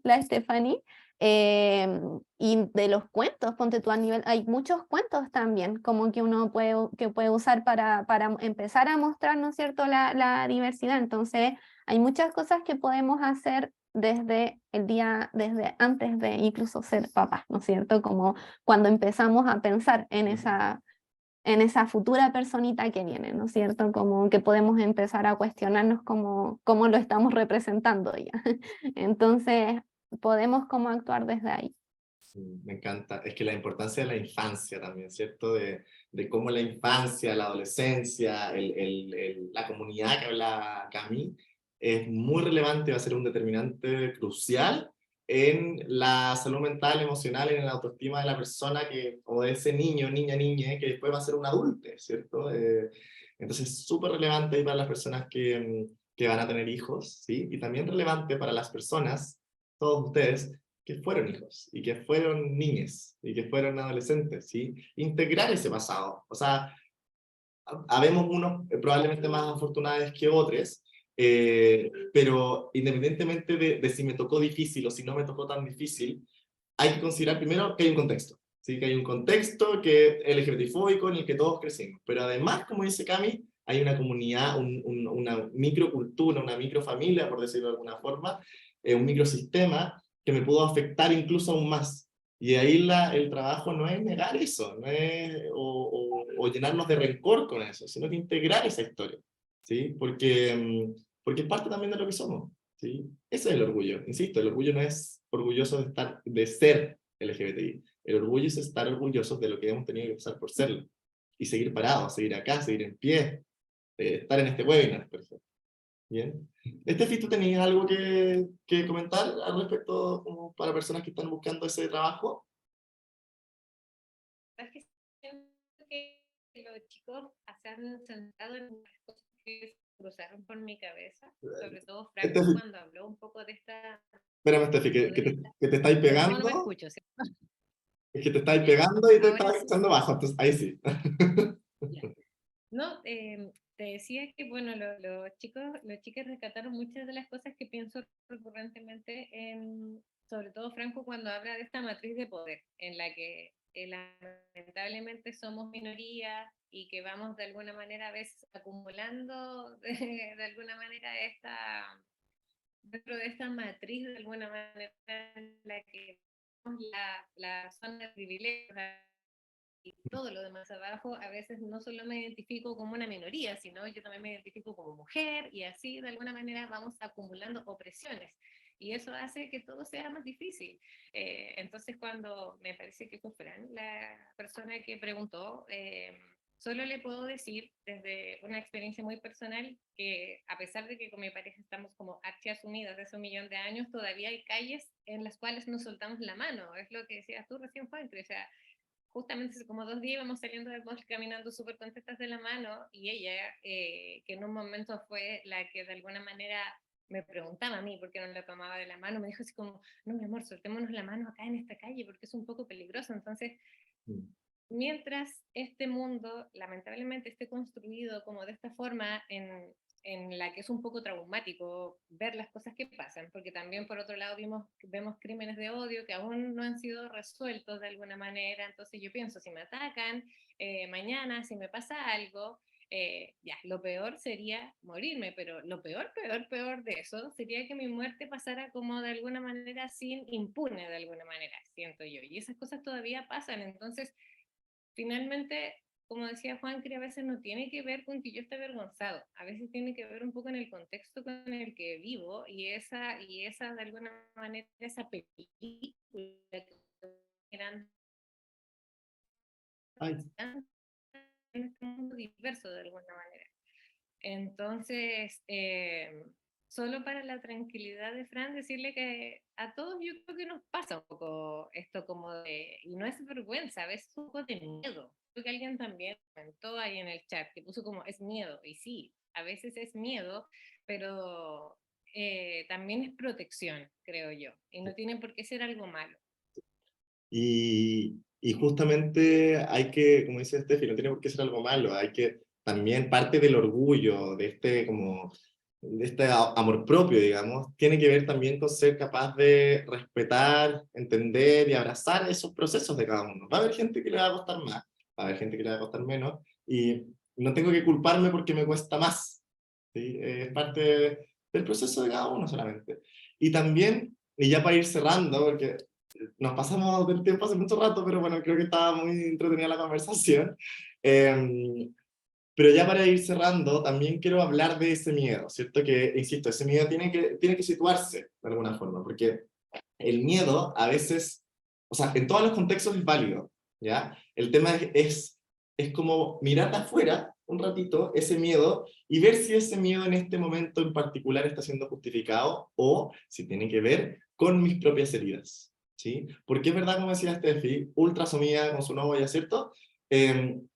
la Stephanie. Y de los cuentos, ponte tú a nivel, hay muchos cuentos también, como que uno puede usar para empezar a mostrar, ¿no es cierto?, la diversidad. Entonces, hay muchas cosas que podemos hacer desde desde antes de incluso ser papás, ¿no es cierto? Como cuando empezamos a pensar en esa futura personita que viene, ¿no es cierto? Como que podemos empezar a cuestionarnos cómo lo estamos representando ya. Entonces, podemos como actuar desde ahí. Sí, me encanta. Es que la importancia de la infancia también, ¿cierto? De cómo la infancia, la adolescencia, la comunidad que habla Cami, es muy relevante, va a ser un determinante crucial en la salud mental, emocional, en la autoestima de la persona que, o de ese niño, niña, que después va a ser un adulto, ¿cierto? Entonces, súper relevante ahí para las personas que van a tener hijos, ¿sí? Y también relevante para las personas, todos ustedes, que fueron hijos, y que fueron niñas, y que fueron adolescentes, ¿sí? Integrar ese pasado. O sea, habemos unos probablemente más afortunados que otros, pero independientemente de si me tocó difícil o si no me tocó tan difícil, hay que considerar primero que hay un contexto, ¿sí? Que hay un contexto que es LGBTfóbico en el que todos crecimos, pero además, como dice Cami, hay una comunidad, una microcultura, una microfamilia, por decirlo de alguna forma, un microsistema que me pudo afectar incluso aún más. Y ahí el trabajo no es negar eso, no es, o llenarnos de rencor con eso, sino que integrar esa historia, ¿sí? Porque es parte también de lo que somos, ¿sí? Ese es el orgullo, insisto, el orgullo no es orgulloso de ser LGBTI, el orgullo es estar orgullosos de lo que hemos tenido que pasar por serlo, y seguir parados, seguir acá, seguir en pie, estar en este webinar, por ejemplo. Bien. Estefi, ¿tú tenías algo que comentar al respecto como para personas que están buscando ese trabajo? Es que siento que los chicos se han centrado en las cosas que se cruzaron por mi cabeza, sobre todo Franco Estefi, cuando habló un poco de esta... espérame, Estefi, que te estáis No, no me pegando, escucho, ¿sí? es que te estáis Ya, pegando y te ahora estáis sí. echando bajo, entonces ahí sí. Ya. No, te decía que, bueno, los chicos rescataron muchas de las cosas que pienso recurrentemente, sobre todo Franco cuando habla de esta matriz de poder, en la que lamentablemente somos minoría y que vamos de alguna manera a veces acumulando de alguna manera dentro de esta matriz, de alguna manera en la que la zona de privilegio y todo lo demás abajo, a veces no solo me identifico como una minoría, sino yo también me identifico como mujer y así de alguna manera vamos acumulando opresiones. Y eso hace que todo sea más difícil. Entonces cuando me parece que fue Fran la persona que preguntó, solo le puedo decir desde una experiencia muy personal que a pesar de que con mi pareja estamos como archiasumidas de hace 1.000.000 de años, todavía hay calles en las cuales nos soltamos la mano. Es lo que decías tú recién, Juan, o sea, justamente hace como 2 días íbamos saliendo del bosque caminando súper contentas de la mano y ella, que en un momento fue la que de alguna manera me preguntaba a mí por qué no la tomaba de la mano, me dijo así como, no mi amor, soltémonos la mano acá en esta calle porque es un poco peligroso. Entonces, mientras este mundo lamentablemente esté construido como de esta forma en la que es un poco traumático ver las cosas que pasan, porque también por otro lado vemos crímenes de odio que aún no han sido resueltos de alguna manera. Entonces yo pienso, si me atacan mañana, si me pasa algo, ya, lo peor sería morirme, pero lo peor, peor, peor de eso sería que mi muerte pasara como de alguna manera sin impune, de alguna manera, siento yo, y esas cosas todavía pasan. Entonces finalmente, como decía Juan, que a veces no tiene que ver con que yo esté avergonzado, a veces tiene que ver un poco en el contexto con el que vivo y esa de alguna manera, esa película que eran Ay, en este mundo diverso de alguna manera. Entonces, solo para la tranquilidad de Fran, decirle que a todos yo creo que nos pasa un poco esto como de, y no es vergüenza, a veces un poco de miedo. Creo que alguien también comentó ahí en el chat que puso como es miedo, y sí, a veces es miedo, pero también es protección, creo yo, y no tiene por qué ser algo malo. y justamente hay que, como dice Steffi, no tiene por qué ser algo malo, hay que también parte del orgullo, de este amor propio, digamos, tiene que ver también con ser capaz de respetar, entender y abrazar esos procesos de cada uno. Va a haber gente que le va a costar más, va a haber gente que le va a costar menos, y no tengo que culparme porque me cuesta más, ¿sí? Es parte del proceso de cada uno solamente. Y también, y ya para ir cerrando, porque nos pasamos del tiempo hace mucho rato, pero bueno, creo que estaba muy entretenida la conversación. Pero ya para ir cerrando, también quiero hablar de ese miedo, ¿cierto? Que, insisto, ese miedo tiene que situarse de alguna forma, porque el miedo a veces, o sea, en todos los contextos es válido, ¿ya? El tema es como mirar de afuera un ratito ese miedo y ver si ese miedo en este momento en particular está siendo justificado o si tiene que ver con mis propias heridas, ¿sí? Porque es verdad, como decía Steffi, ultra sumida con su novia, ¿cierto?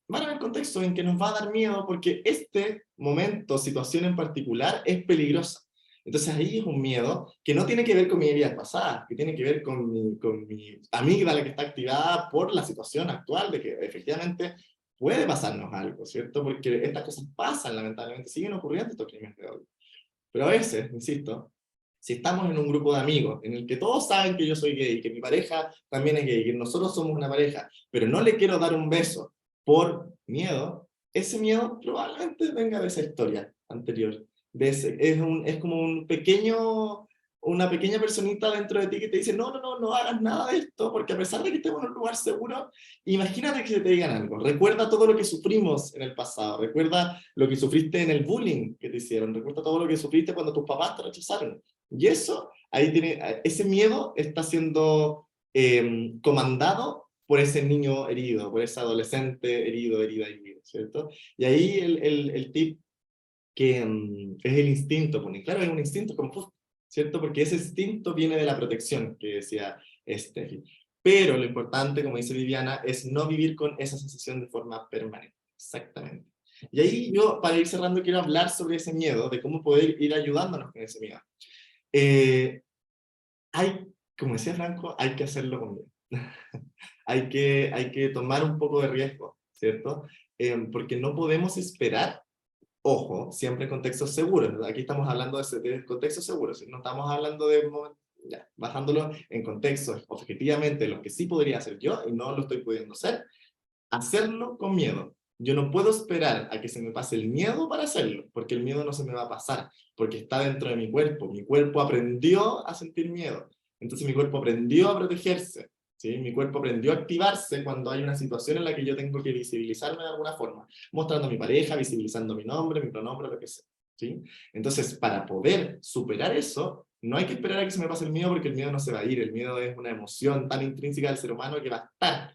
Van a haber contextos en que nos va a dar miedo porque este momento, situación en particular, es peligrosa. Entonces ahí es un miedo que no tiene que ver con mi vida pasada, que tiene que ver con mi amígdala que está activada por la situación actual de que efectivamente puede pasarnos algo, ¿cierto? Porque estas cosas pasan, lamentablemente, siguen ocurriendo estos crímenes de odio. Pero a veces, insisto, Si estamos en un grupo de amigos en el que todos saben que yo soy gay, que mi pareja también es gay, que nosotros somos una pareja, pero no le quiero dar un beso por miedo, ese miedo probablemente venga de esa historia anterior. Es como una pequeña personita dentro de ti que te dice, no hagas nada de esto, porque a pesar de que estemos en un lugar seguro, imagínate que te digan algo. Recuerda todo lo que sufrimos en el pasado, recuerda lo que sufriste en el bullying que te hicieron, recuerda todo lo que sufriste cuando tus papás te rechazaron. Y eso, ese miedo está siendo comandado por ese niño herido, por ese adolescente herido, ¿cierto? Y ahí el tip que es el instinto, porque claro, es un instinto como, ¿cierto? Porque ese instinto viene de la protección, que decía Steffi. Pero lo importante, como dice Viviana, es no vivir con esa sensación de forma permanente. Exactamente. Y ahí yo, para ir cerrando, quiero hablar sobre ese miedo, de cómo poder ir ayudándonos con ese miedo. Como decía Franco, hay que hacerlo con miedo. hay que tomar un poco de riesgo, ¿cierto? Porque no podemos esperar, ojo, siempre en contextos seguros. Aquí estamos hablando de contextos seguros, no estamos hablando de, ya, bajándolo en contextos objetivamente, lo que sí podría hacer yo y no lo estoy pudiendo hacer, hacerlo con miedo. Yo no puedo esperar a que se me pase el miedo para hacerlo, porque el miedo no se me va a pasar, porque está dentro de mi cuerpo. Mi cuerpo aprendió a sentir miedo, entonces mi cuerpo aprendió a protegerse, ¿sí? Mi cuerpo aprendió a activarse cuando hay una situación en la que yo tengo que visibilizarme de alguna forma, mostrando a mi pareja, visibilizando mi nombre, mi pronombre, lo que sea, ¿sí? Entonces, para poder superar eso, no hay que esperar a que se me pase el miedo, porque el miedo no se va a ir. El miedo es una emoción tan intrínseca del ser humano que va a estar.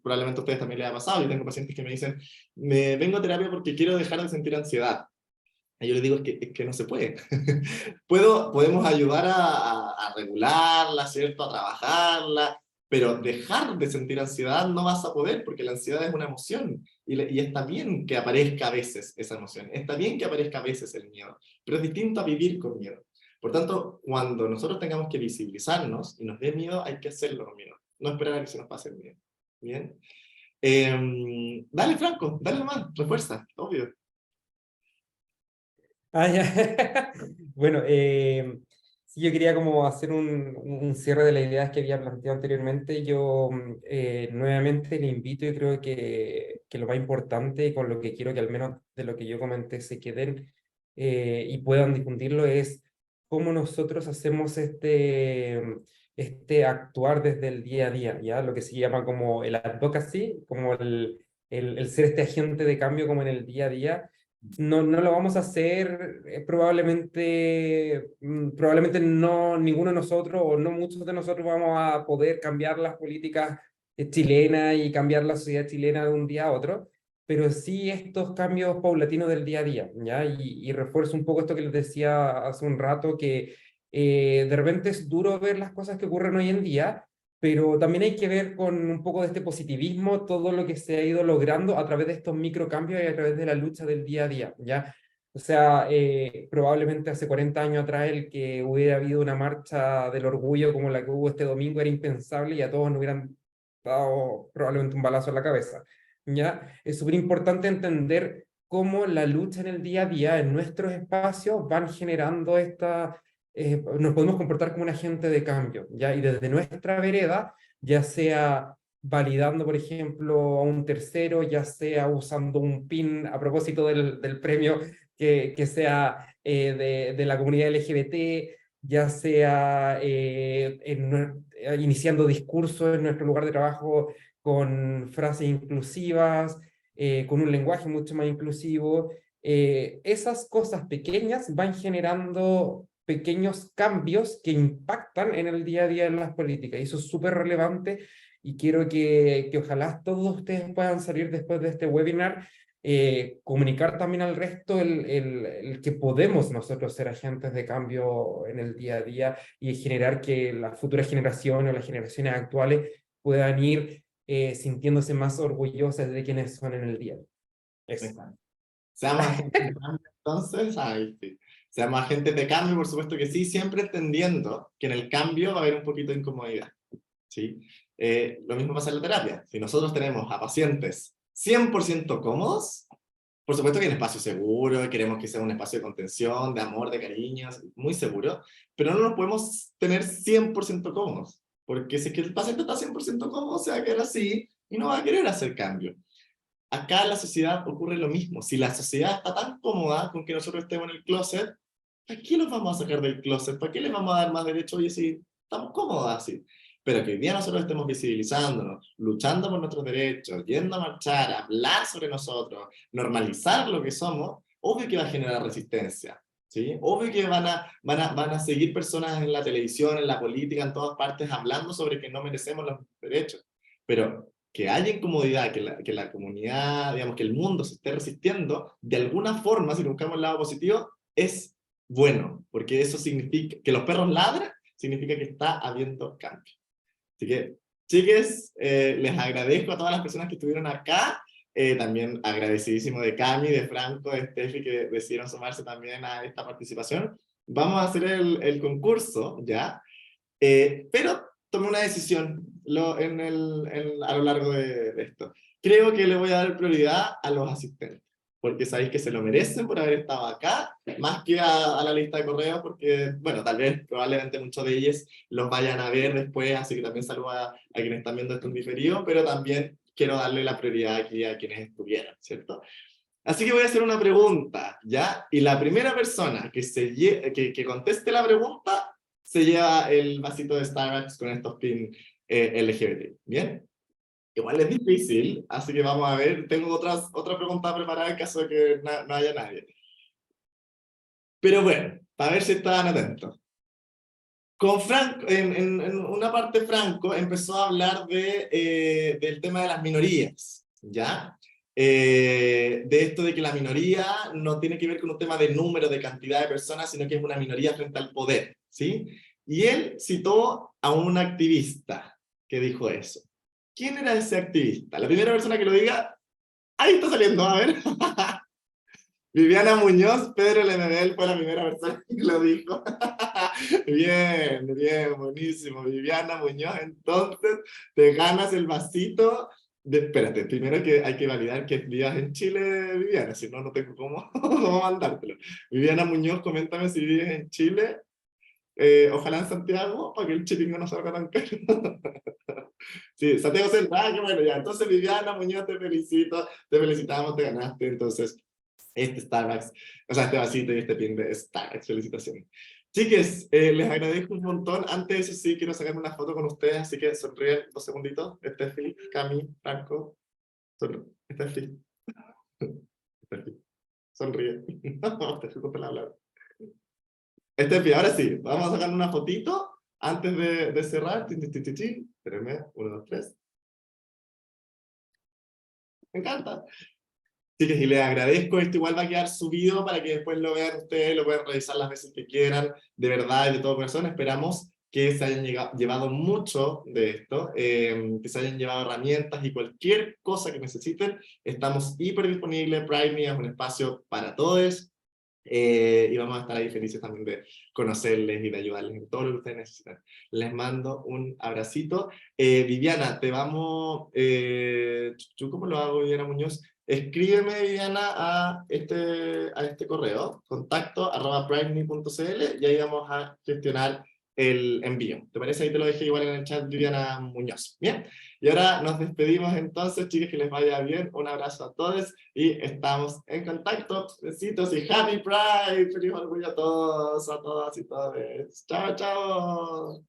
Probablemente a ustedes también les ha pasado, yo tengo pacientes que me dicen, me vengo a terapia porque quiero dejar de sentir ansiedad. Y yo les digo, es que no se puede. Podemos ayudar a regularla, ¿cierto? A trabajarla, pero dejar de sentir ansiedad no vas a poder, porque la ansiedad es una emoción, y está bien que aparezca a veces esa emoción, está bien que aparezca a veces el miedo, pero es distinto a vivir con miedo. Por tanto, cuando nosotros tengamos que visibilizarnos y nos dé miedo, hay que hacerlo con miedo, no esperar a que se nos pase el miedo. ¿Bien? Dale, Franco, dale nomás, refuerza, obvio. Ah, ya. Bueno, sí, yo quería como hacer un cierre de las ideas que había planteado anteriormente. Yo nuevamente le invito, y creo que lo más importante, y con lo que quiero que al menos de lo que yo comenté se queden y puedan difundirlo, es cómo nosotros hacemos este actuar desde el día a día, ¿ya? Lo que se llama como el advocacy, como el ser este agente de cambio como en el día a día. No lo vamos a hacer, probablemente no ninguno de nosotros o no muchos de nosotros vamos a poder cambiar las políticas chilenas y cambiar la sociedad chilena de un día a otro, pero sí estos cambios paulatinos del día a día, ¿ya? Y refuerzo un poco esto que les decía hace un rato, que de repente es duro ver las cosas que ocurren hoy en día, pero también hay que ver con un poco de este positivismo todo lo que se ha ido logrando a través de estos microcambios y a través de la lucha del día a día, ¿ya? O sea, probablemente hace 40 años atrás el que hubiera habido una marcha del orgullo como la que hubo este domingo era impensable y a todos nos hubieran dado probablemente un balazo en la cabeza, ¿ya? Es súper importante entender cómo la lucha en el día a día, en nuestros espacios, van generando nos podemos comportar como un agente de cambio, ¿ya? Y desde nuestra vereda, ya sea validando, por ejemplo, a un tercero, ya sea usando un pin a propósito del premio que sea de la comunidad LGBT, ya sea iniciando discursos en nuestro lugar de trabajo con frases inclusivas, con un lenguaje mucho más inclusivo. Esas cosas pequeñas van generando pequeños cambios que impactan en el día a día de las políticas. Y eso es súper relevante y quiero que ojalá todos ustedes puedan salir después de este webinar, comunicar también al resto el que podemos nosotros ser agentes de cambio en el día a día y generar que las futuras generaciones o las generaciones actuales puedan ir sintiéndose más orgullosas de quienes son en el día. Eso. Seamos agentes de cambio, entonces, sí. Seamos agentes de cambio, por supuesto que sí, siempre entendiendo que en el cambio va a haber un poquito de incomodidad, ¿sí? Lo mismo pasa en la terapia. Si nosotros tenemos a pacientes 100% cómodos, Por supuesto que es un espacio seguro, queremos que sea un espacio de contención, de amor, de cariño, muy seguro, pero no nos podemos tener 100% cómodos, porque si es que el paciente está 100% cómodo, se va a quedar así y no va a querer hacer cambio. Acá en la sociedad ocurre lo mismo. Si la sociedad está tan cómoda con que nosotros estemos en el closet, ¿para qué los vamos a sacar del closet? ¿Para qué les vamos a dar más derecho? Oye, si estamos cómodos así. Pero que hoy día nosotros estemos visibilizándonos, luchando por nuestros derechos, yendo a marchar, a hablar sobre nosotros, normalizar lo que somos, obvio que va a generar resistencia. ¿Sí? Obvio que van a seguir personas en la televisión, en la política, en todas partes, hablando sobre que no merecemos los derechos. Pero que haya incomodidad, que la comunidad, digamos, que el mundo se esté resistiendo, de alguna forma, si buscamos el lado positivo, es bueno, porque eso significa que los perros ladran, significa que está habiendo cambio. Así que, chiques, les agradezco a todas las personas que estuvieron acá, también agradecidísimo de Cami, de Franco, de Steffi, que decidieron sumarse también a esta participación. Vamos a hacer el concurso, ¿ya? Pero tomé una decisión a lo largo de esto. Creo que le voy a dar prioridad a los asistentes, porque sabéis que se lo merecen por haber estado acá, más que a la lista de correos, porque, bueno, tal vez, probablemente muchos de ellos los vayan a ver después, así que también saludo a quienes están viendo esto en diferido, pero también quiero darle la prioridad aquí a quienes estuvieran, ¿cierto? Así que voy a hacer una pregunta, ¿ya? Y la primera persona que conteste la pregunta se lleva el vasito de Starbucks con estos pins LGBT, ¿bien? Igual es difícil, así que vamos a ver. Tengo otra pregunta preparada en caso de que no haya nadie. Pero bueno, para ver si estaban atentos. Con Franco, en una parte Franco empezó a hablar del tema de las minorías, ¿ya? De esto de que la minoría no tiene que ver con un tema de número, de cantidad de personas, sino que es una minoría frente al poder, ¿sí? Y él citó a un activista que dijo eso. ¿Quién era ese activista? La primera persona que lo diga, ahí está saliendo, a ver. Viviana Muñoz, Pedro Lemebel fue la primera persona que lo dijo. Bien, bien, buenísimo. Viviana Muñoz, entonces te ganas el vasito. Espérate, primero que hay que validar que vivas en Chile, Viviana, si no, no tengo cómo mandártelo. Viviana Muñoz, coméntame si vives en Chile, ojalá en Santiago, para que el chiringo no salga tan caro. Sí, Santiago Central, qué bueno, ya. Entonces, Viviana Muñoz, te felicito, te felicitamos, te ganaste, entonces, este Starbucks, o sea, este vasito y este pin de Starbucks, felicitaciones. Chiques, les agradezco un montón. Antes de eso sí, quiero sacarme una foto con ustedes, así que sonríen 2 segunditos. Steffi, Cami, Franco, Steffi, Steffi, sonríe. Steffi, ponte la palabra. Steffi, ahora sí, vamos a sacar una fotito antes de cerrar. Espérenme, 1, 2, 3. Me encanta. Así que si les agradezco, esto igual va a quedar subido para que después lo vean ustedes, lo pueden revisar las veces que quieran, de verdad y de todo corazón. Esperamos que se hayan llevado mucho de esto, que se hayan llevado herramientas y cualquier cosa que necesiten. Estamos hiper disponibles. Pride Me es un espacio para todos. Y vamos a estar ahí felices también de conocerles y de ayudarles en todo lo que ustedes necesitan. Les mando un abracito. Viviana, te vamos... ¿Cómo lo hago, Viviana Muñoz? Escríbeme, Viviana, a este correo, contacto@primeme.cl, y ahí vamos a gestionar el envío. ¿Te parece? Ahí te lo dejé igual en el chat, Viviana Muñoz. Bien. Y ahora nos despedimos entonces, chicos, que les vaya bien. Un abrazo a todos y estamos en contacto. Besitos y Happy Pride. Feliz orgullo a todos, a todas y todos. Chao, chao.